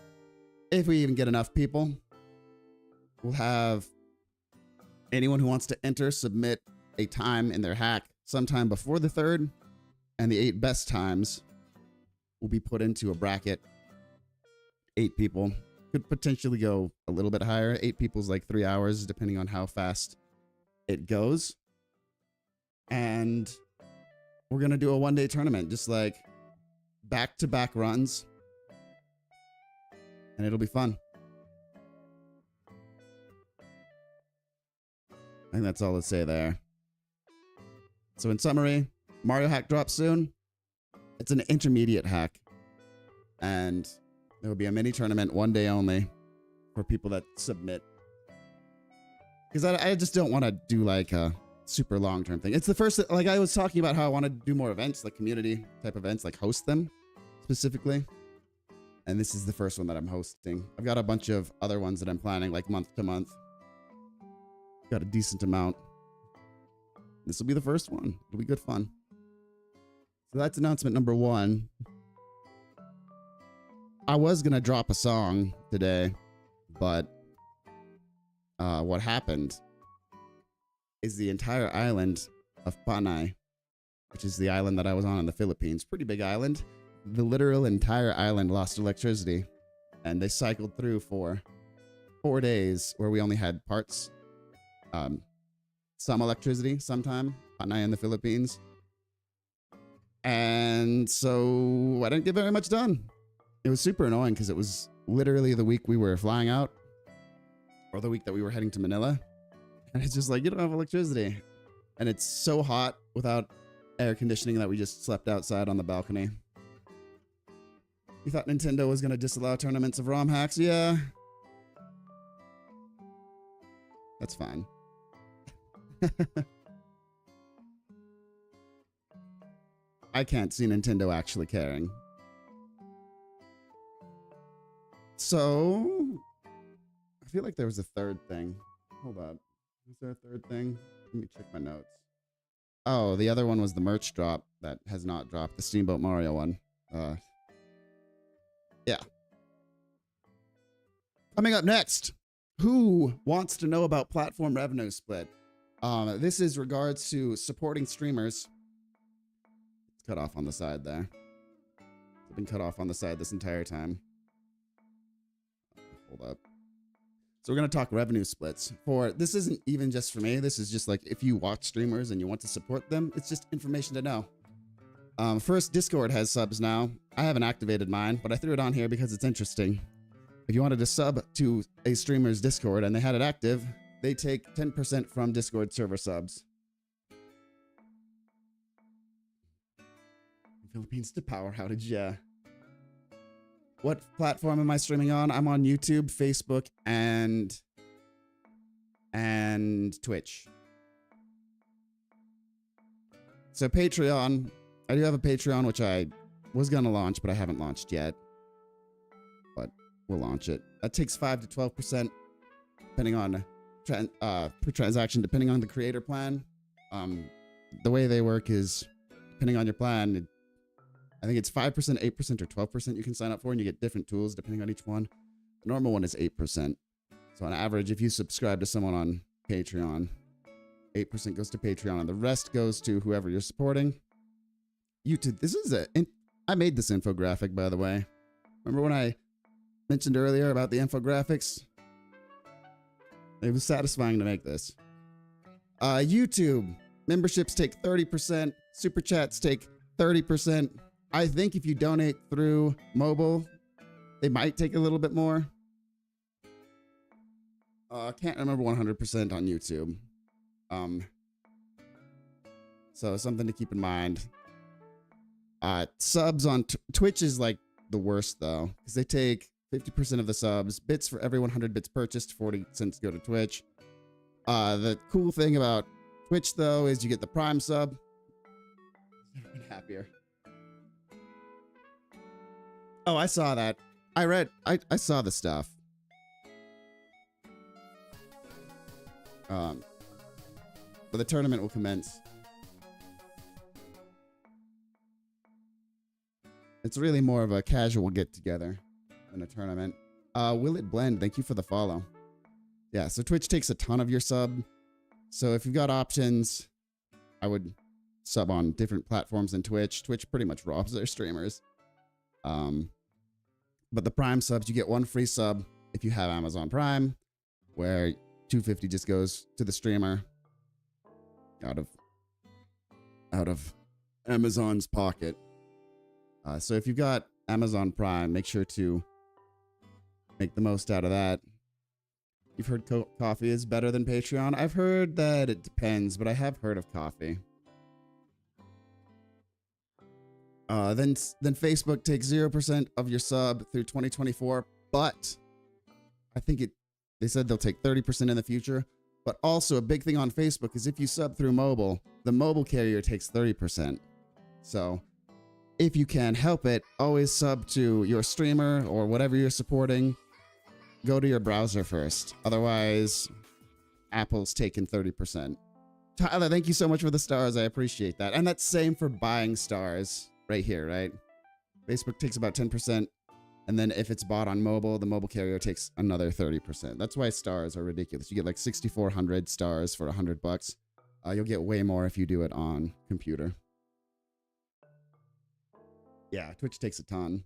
if we even get enough people, we'll have anyone who wants to enter submit a time in their hack sometime before the 3rd, and the 8 best times will be put into a bracket. 8 people. Could potentially go a little bit higher. 8 people's like 3 hours, depending on how fast it goes. And we're going to do a one-day tournament, just like back-to-back runs. And it'll be fun. I think that's all to say there. So in summary, Mario hack drops soon. It's an intermediate hack. And there will be a mini tournament one day only for people that submit. Because I just don't want to do like a super long-term thing. It's the first, like I was talking about how I want to do more events, like community type events, like host them specifically. And this is the first one that I'm hosting. I've got a bunch of other ones that I'm planning like month to month. Got a decent amount. This will be the first one. It'll be good fun. So that's announcement number 1. I was going to drop a song today, but what happened is the entire island of Panay, which is the island that I was on in the Philippines, pretty big island. The literal entire island lost electricity, and they cycled through for 4 days where we only had parts. Some electricity sometime, Panay in the Philippines. And so I didn't get very much done. It was super annoying because it was literally the week we were flying out, or the week that we were heading to Manila. And it's just like, you don't have electricity. And it's so hot without air conditioning that we just slept outside on the balcony. You thought Nintendo was going to disallow tournaments of ROM hacks? Yeah. That's fine. I can't see Nintendo actually caring. So, I feel like there was a third thing. Hold up. Was there a third thing? Let me check my notes. Oh, the other one was the merch drop that has not dropped. The Steamboat Mario one. Yeah. Coming up next, who wants to know about platform revenue split? This is regards to supporting streamers. It's cut off on the side there. It's been cut off on the side this entire time. Hold up. So we're going to talk revenue splits. This isn't even just for me. This is just like if you watch streamers and you want to support them, it's just information to know. First, Discord has subs now. I haven't activated mine, but I threw it on here because it's interesting. If you wanted to sub to a streamer's Discord and they had it active, they take 10% from Discord server subs. Philippines to power outage, yeah. What platform am I streaming on? I'm on YouTube, Facebook, and Twitch. So Patreon, I do have a Patreon, which I was going to launch, but I haven't launched yet. But we'll launch it. That takes 5 to 12%, depending on per transaction, depending on the creator plan. The way they work is, depending on your plan, I think it's 5%, 8%, or 12% you can sign up for, and you get different tools depending on each one. The normal one is 8%. So on average, if you subscribe to someone on Patreon, 8% goes to Patreon, and the rest goes to whoever you're supporting. YouTube, I made this infographic, by the way. Remember when I mentioned earlier about the infographics? It was satisfying to make this. YouTube, memberships take 30%, super chats take 30%. I think if you donate through mobile, they might take a little bit more. I can't remember 100% on YouTube. So something to keep in mind. Subs on Twitch is like the worst though, because they take 50% of the subs. Bits for every 100 bits purchased, 40 cents go to Twitch. The cool thing about Twitch though is you get the Prime sub. I've never been happier. Oh, I saw that. I saw the stuff. But the tournament will commence. It's really more of a casual get-together than a tournament. Will it blend? Thank you for the follow. Yeah, so Twitch takes a ton of your sub. So if you've got options, I would sub on different platforms than Twitch. Twitch pretty much robs their streamers. But the Prime subs, you get one free sub if you have Amazon Prime, where $2.50 just goes to the streamer out of Amazon's pocket. So if you've got Amazon Prime, make sure to make the most out of that. You've heard coffee is better than Patreon. I've heard that it depends, but I have heard of coffee. Then Facebook takes 0% of your sub through 2024, but I think they said they'll take 30% in the future. But also a big thing on Facebook is if you sub through mobile, the mobile carrier takes 30%. So if you can help it, always sub to your streamer or whatever you're supporting. Go to your browser first. Otherwise, Apple's taking 30%. Tyler, thank you so much for the stars. I appreciate that. And that's same for buying stars right here, right? Facebook takes about 10%. And then if it's bought on mobile, the mobile carrier takes another 30%. That's why stars are ridiculous. You get like 6,400 stars for $100. You'll get way more if you do it on computer. Yeah, Twitch takes a ton.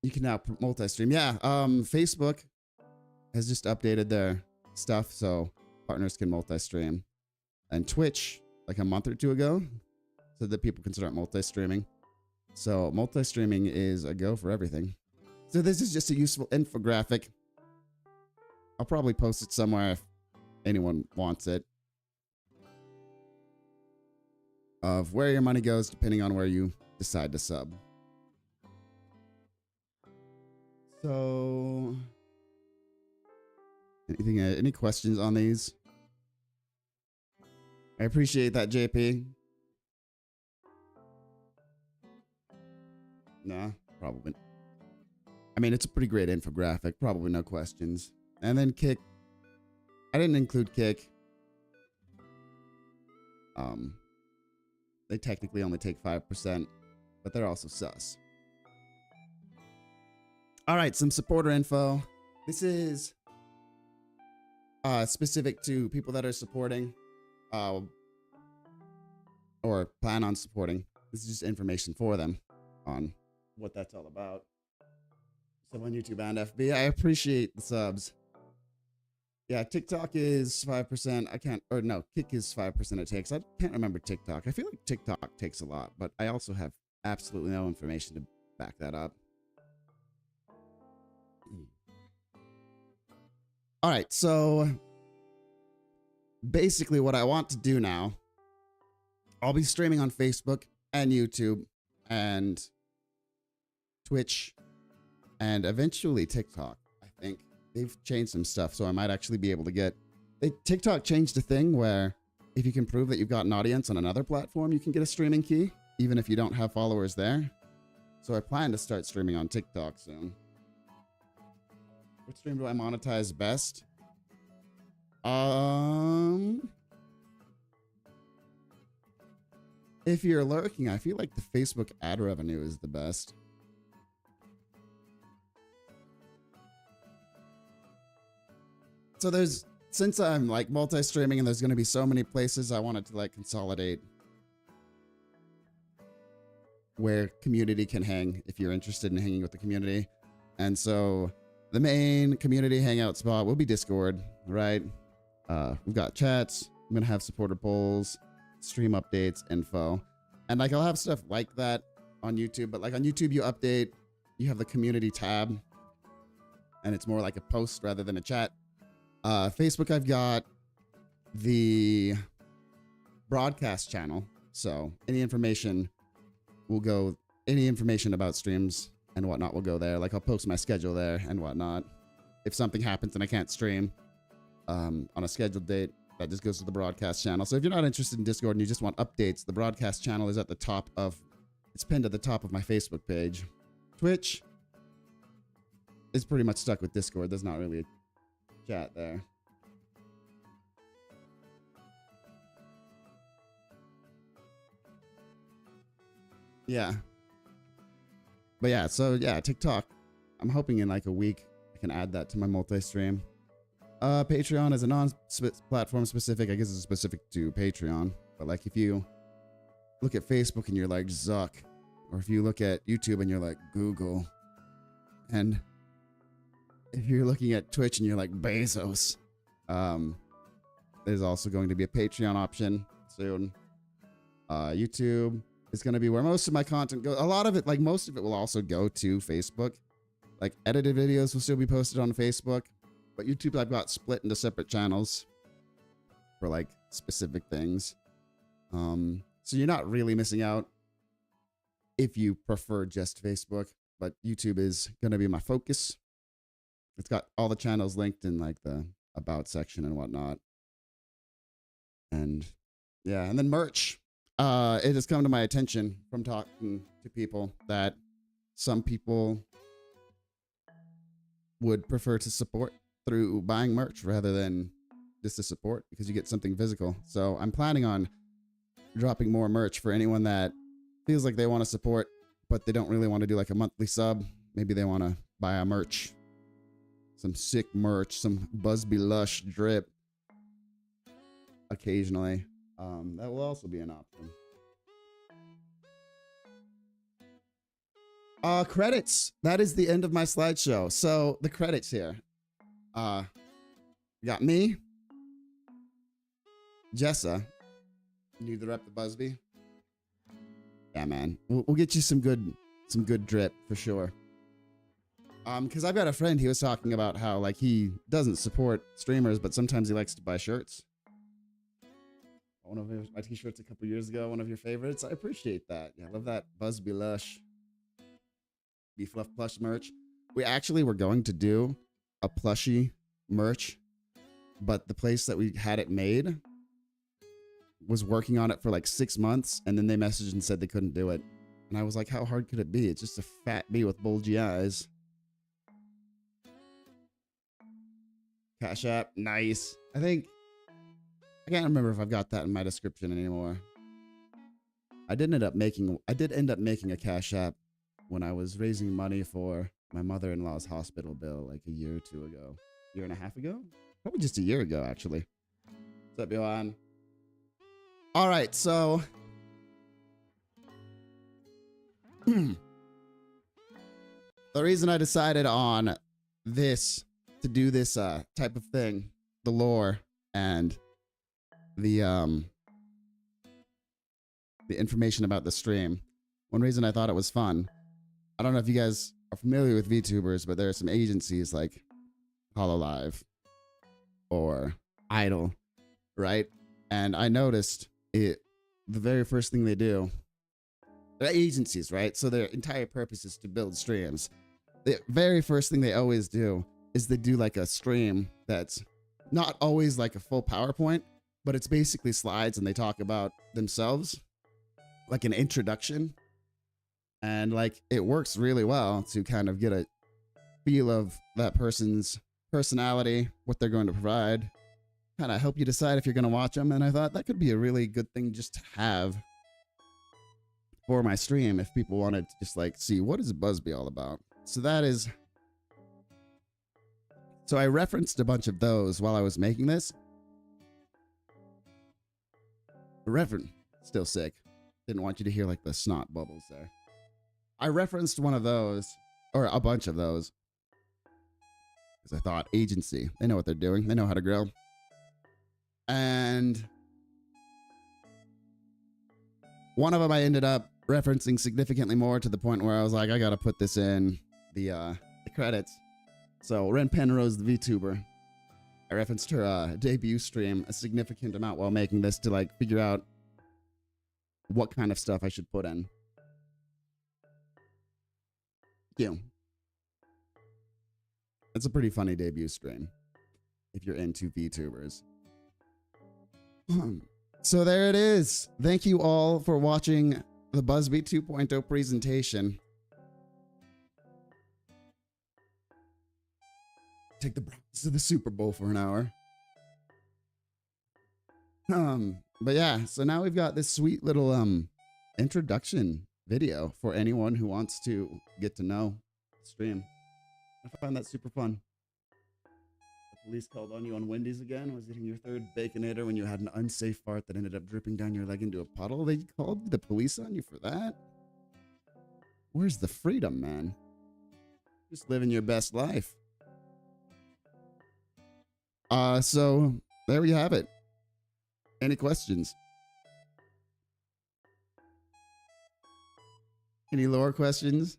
You can now multi-stream. Yeah, Facebook has just updated their stuff so partners can multi-stream. And Twitch, like a month or two ago, said that people can start multi-streaming. So multi-streaming is a go for everything. So this is just a useful infographic. I'll probably post it somewhere if anyone wants it. Of where your money goes depending on where you decide to sub. So, any questions on these? I appreciate that, JP. Nah, probably. I mean, it's a pretty great infographic. Probably no questions. And then Kick. I didn't include Kick. They technically only take 5%, but they're also sus. All right, some supporter info. This is specific to people that are supporting or plan on supporting. This is just information for them on what that's all about. Sub on YouTube and FB. I appreciate the subs. Yeah, TikTok is 5%. Kick is 5% it takes. I can't remember TikTok. I feel like TikTok takes a lot, but I also have absolutely no information to back that up. All right, so basically what I want to do now, I'll be streaming on Facebook and YouTube and Twitch and eventually TikTok. I think they've changed some stuff, so I might actually be able to get... TikTok changed a thing where if you can prove that you've got an audience on another platform, you can get a streaming key, even if you don't have followers there. So I plan to start streaming on TikTok soon. What stream do I monetize best? If you're lurking, I feel like the Facebook ad revenue is the best. So since I'm like multi-streaming and there's going to be so many places, I wanted to like consolidate where community can hang if you're interested in hanging with the community. And so the main community hangout spot will be Discord, right? We've got chats. I'm going to have supporter polls, stream updates, info. And like I'll have stuff like that on YouTube, but like on YouTube you update, you have the community tab and it's more like a post rather than a chat. Facebook, I've got the broadcast channel. So any information about streams and whatnot will go there. Like I'll post my schedule there and whatnot. If something happens and I can't stream on a scheduled date, that just goes to the broadcast channel. So if you're not interested in Discord and you just want updates, the broadcast channel is at the top it's pinned at the top of my Facebook page. Twitch is pretty much stuck with Discord. There's not really a chat there. Yeah. But yeah, so yeah, TikTok. I'm hoping in like a week I can add that to my multi-stream. Patreon is a non-platform specific. I guess it's specific to Patreon. But like if you look at Facebook and you're like Zuck, or if you look at YouTube and you're like Google, and if you're looking at Twitch and you're like Bezos, there's also going to be a Patreon option soon. YouTube is going to be where most of my content goes. A lot of it, like most of it will also go to Facebook. Like edited videos will still be posted on Facebook. But YouTube I've got split into separate channels for like specific things. So you're not really missing out if you prefer just Facebook. But YouTube is going to be my focus. It's got all the channels linked in like the about section and whatnot. And yeah, and then merch. It has come to my attention from talking to people that some people would prefer to support through buying merch rather than just to support because you get something physical. So I'm planning on dropping more merch for anyone that feels like they want to support, but they don't really want to do like a monthly sub. Maybe they want to buy a merch. Some sick merch, some Buzbee Lush drip occasionally. That will also be an option. Credits. That is the end of my slideshow. So the credits here. We got me, Jessa. Need to rep the Buzbee. Yeah, man. We'll get you some good drip for sure. Because I've got a friend, he was talking about how like he doesn't support streamers, but sometimes he likes to buy shirts. One of my t-shirts a couple years ago, one of your favorites. I appreciate that. Yeah, I love that Buzbee Lush Be Fluff plush merch. We actually were going to do a plushie merch, but the place that we had it made was working on it for like 6 months, and then they messaged and said they couldn't do it. And I was like, how hard could it be? It's just a fat bee with bulgy eyes. Cash App, nice. I think I can't remember if I've got that in my description anymore. I did end up making a Cash App when I was raising money for my mother-in-law's hospital bill like a year or two ago. Year and a half ago? Probably just a year ago, actually. What's up, Johan? All right, so the reason I decided on this to do this type of thing, the lore and the information about the stream. One reason I thought it was fun. I don't know if you guys are familiar with VTubers, but there are some agencies like Hololive or Idol, right? And I noticed it. The very first thing they do, they're agencies, right? So their entire purpose is to build streams. The very first thing they always do is they do like a stream that's not always like a full PowerPoint, but it's basically slides and they talk about themselves, like an introduction. And like it works really well to kind of get a feel of that person's personality, what they're going to provide, kind of help you decide if you're going to watch them. And I thought that could be a really good thing just to have for my stream if people wanted to just like see what is Buzbee all about. So I referenced a bunch of those while I was making this. Reverend, still sick. Didn't want you to hear like the snot bubbles there. I referenced one of those, or a bunch of those, because I thought agency. They know what they're doing. They know how to grow. And one of them I ended up referencing significantly more to the point where I was like, I gotta put this in the credits. So Ren Penrose, the VTuber, I referenced her debut stream a significant amount while making this to like figure out what kind of stuff I should put in. Yeah. It's a pretty funny debut stream if you're into VTubers. So there it is. Thank you all for watching the Buzbee 2.0 presentation. Take the Browns to the Super Bowl for an hour. But yeah, so now we've got this sweet little introduction video for anyone who wants to get to know the stream. I found that super fun. The police called on you on Wendy's again. Was getting your third Baconator when you had an unsafe fart that ended up dripping down your leg into a puddle. They called the police on you for that? Where's the freedom, man? Just living your best life. So there we have it. Any questions? Any lore questions?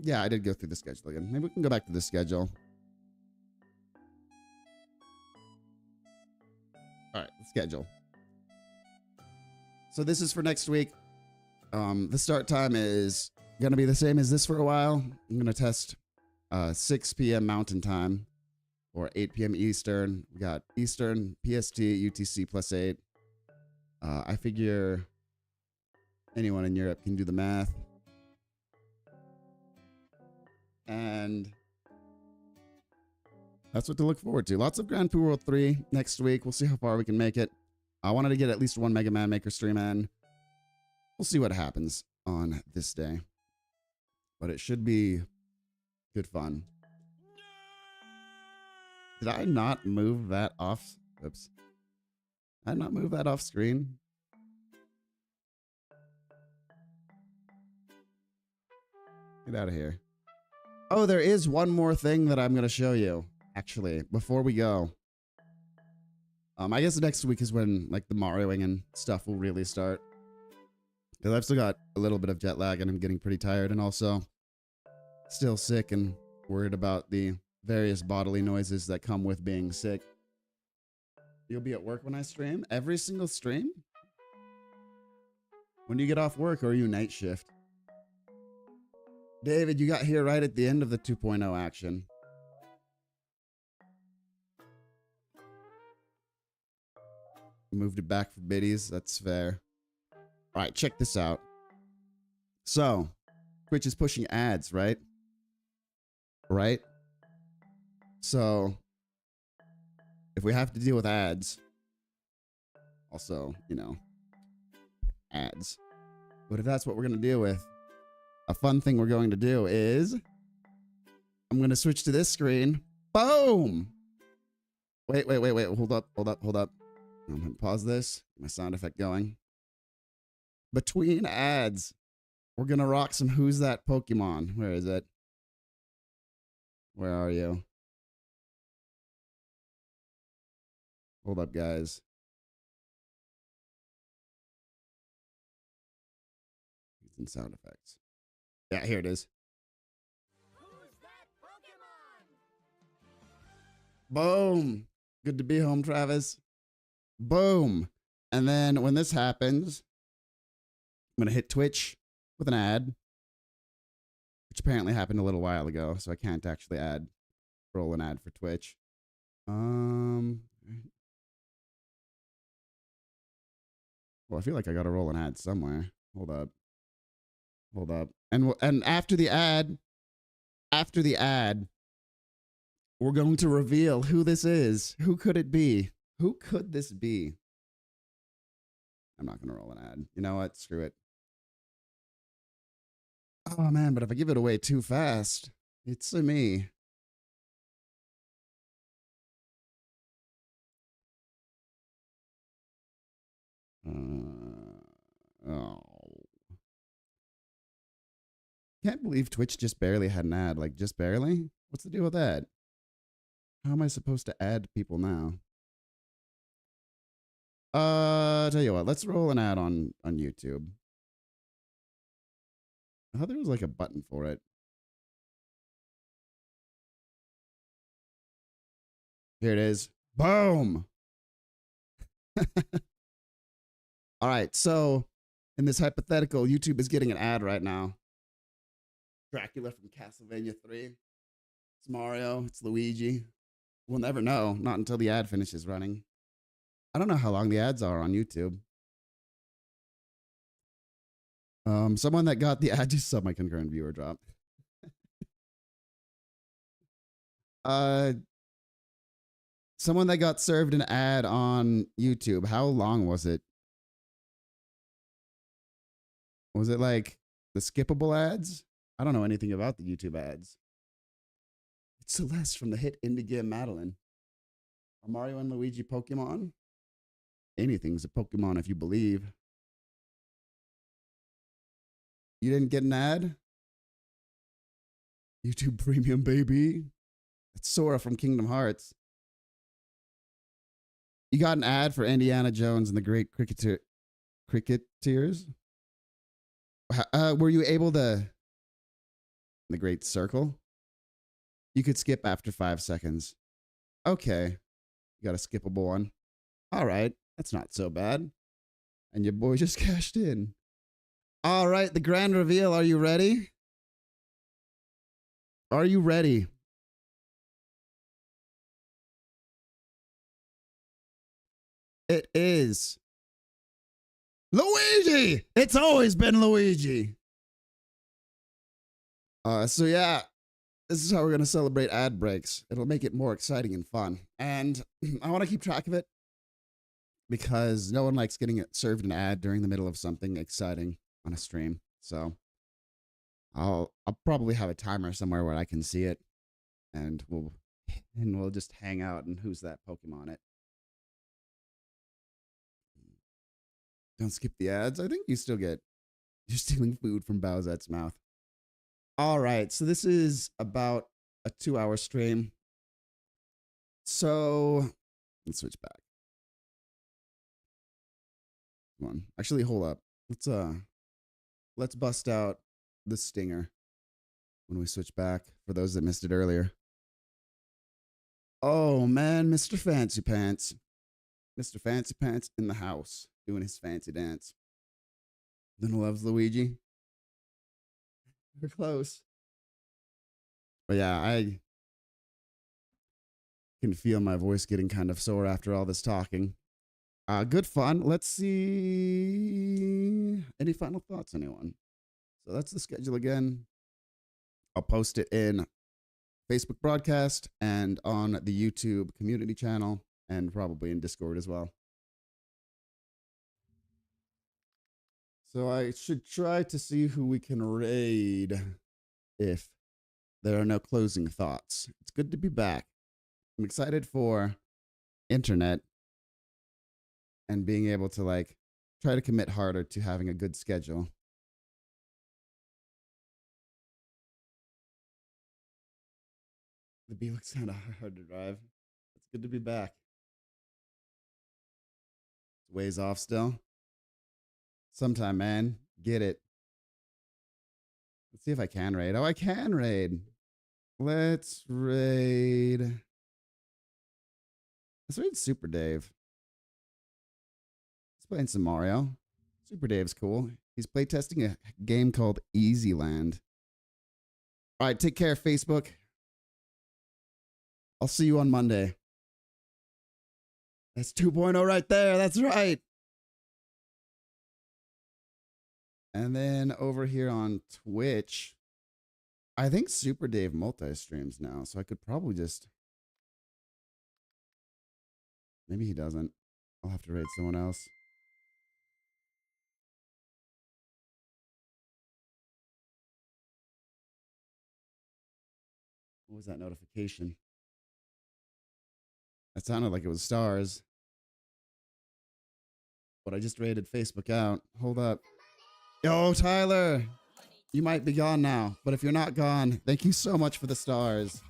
Yeah, I did go through the schedule again. Maybe we can go back to the schedule. All right, the schedule. So this is for next week. The start time is going to be the same as this for a while. I'm going to test 6 p.m. Mountain Time or 8 p.m. Eastern. We got Eastern, PST, UTC +8. I figure anyone in Europe can do the math. And that's what to look forward to. Lots of Grand Prix World 3 next week. We'll see how far we can make it. I wanted to get at least one Mega Man Maker stream in. We'll see what happens on this day. But it should be good fun. Did I not move that off? Oops. Did I not move that off screen? Get out of here. Oh, there is one more thing that I'm going to show you, actually, before we go. I guess next week is when, like, the Marioing and stuff will really start. Because I've still got a little bit of jet lag and I'm getting pretty tired, and also still sick and worried about the various bodily noises that come with being sick. You'll be at work when I stream? Every single stream? When do you get off work, or are you night shift? David, you got here right at the end of the 2.0 action. Moved it back for biddies. That's fair. All right, check this out. So, Twitch is pushing ads, right? Right? So, if we have to deal with ads, also, you know, ads. But if that's what we're going to deal with, a fun thing we're going to do is I'm going to switch to this screen. Boom. Wait. Hold up. I'm going to pause this. Get my sound effect going. Between ads, we're going to rock some Who's That Pokemon. Where is it? Where are you? Hold up, guys. It's in sound effects. Yeah, here it is. Who's that Pokemon? Boom. Good to be home, Travis. Boom. And then when this happens, I'm going to hit Twitch with an ad, which apparently happened a little while ago, so I can't actually roll an ad for Twitch. Well, I feel like I got to roll an ad somewhere. Hold up. And after the ad, we're going to reveal who this is. Who could it be? Who could this be? I'm not going to roll an ad. You know what? Screw it. Oh, man, but if I give it away too fast, it's me. Oh. Can't believe Twitch just barely had an ad. Like, just barely? What's the deal with that? How am I supposed to add people now? Tell you what, let's roll an ad on YouTube. I thought there was like a button for it. Here it is. Boom. All right, so in this hypothetical, YouTube is getting an ad right now. Dracula from Castlevania 3. It's Mario. It's Luigi. We'll never know, not until the ad finishes running. I don't know how long the ads are on YouTube. Someone that got the ad just saw my concurrent viewer drop. Someone that got served an ad on YouTube. How long was it? Was it like the skippable ads? I don't know anything about the YouTube ads. It's Celeste from the hit indie game Madeline. Are Mario and Luigi Pokemon? Anything's a Pokemon if you believe. You didn't get an ad? YouTube Premium, baby. That's Sora from Kingdom Hearts. You got an ad for Indiana Jones and the Great Cricketers? Were you able to... The Great Circle? You could skip after 5 seconds. Okay. You got a skippable one. All right. That's not so bad. And your boy just cashed in. All right. The grand reveal. Are you ready? Are you ready? It is Luigi. It's always been Luigi. So yeah, this is how we're going to celebrate ad breaks. It'll make it more exciting and fun. And I want to keep track of it because no one likes getting served an ad during the middle of something exciting on a stream. So I'll probably have a timer somewhere where I can see it, and we'll just hang out and Who's That Pokemon it. Don't skip the ads. I think you're stealing food from Bowsette's mouth. All right, so this is about a 2-hour stream. So let's switch back. Come on. Actually, hold up. Let's bust out the stinger when we switch back for those that missed it earlier. Oh man, Mr. Fancy Pants. Mr. Fancy Pants in the house doing his fancy dance. Then loves Luigi. We're close. But yeah, I can feel my voice getting kind of sore after all this talking. Good fun. Let's see. Any final thoughts, anyone? So that's the schedule again. I'll post it in Facebook broadcast and on the YouTube community channel and probably in Discord as well. So I should try to see who we can raid if there are no closing thoughts. It's good to be back. I'm excited for internet and being able to like try to commit harder to having a good schedule. The B looks kind of hard to drive. It's good to be back. It's ways off still. Sometime, man. Get it. Let's see if I can raid. Oh, I can raid. Let's raid. Let's raid Super Dave. He's playing some Mario. Super Dave's cool. He's playtesting a game called Easy Land. All right, take care, Facebook. I'll see you on Monday. That's 2.0 right there. That's right. And then over here on Twitch, I think Super Dave multi-streams now, so I could probably just... Maybe he doesn't. I'll have to raid someone else. What was that notification? That sounded like it was stars. But I just raided Facebook out. Hold up. Yo, Tyler. You might be gone now, but if you're not gone, thank you so much for the stars.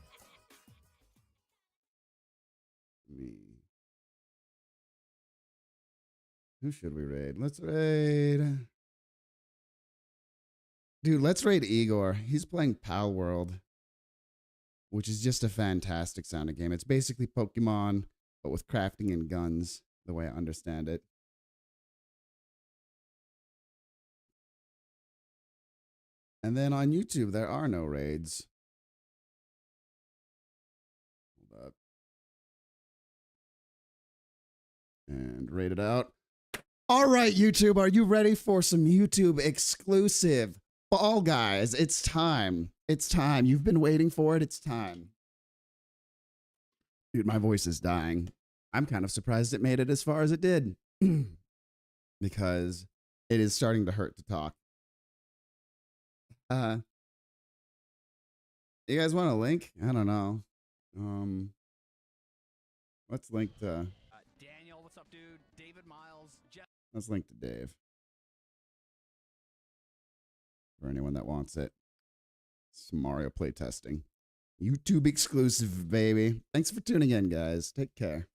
Me. Who should we raid? Let's raid. Dude, let's raid Igor. He's playing Pal World, which is just a fantastic sounding game. It's basically Pokemon, but with crafting and guns, the way I understand it. And then on YouTube, there are no raids. Hold up. And raid it out. All right, YouTube, are you ready for some YouTube exclusive Fall Guys? It's time. It's time. You've been waiting for it. It's time. Dude, my voice is dying. I'm kind of surprised it made it as far as it did. Because it is starting to hurt to talk. You guys want a link? I don't know. Let's link to Daniel, what's up, dude? David Miles, Jeff. let's link to Dave. For anyone that wants it. Some Mario playtesting. YouTube exclusive, baby. Thanks for tuning in, guys. Take care.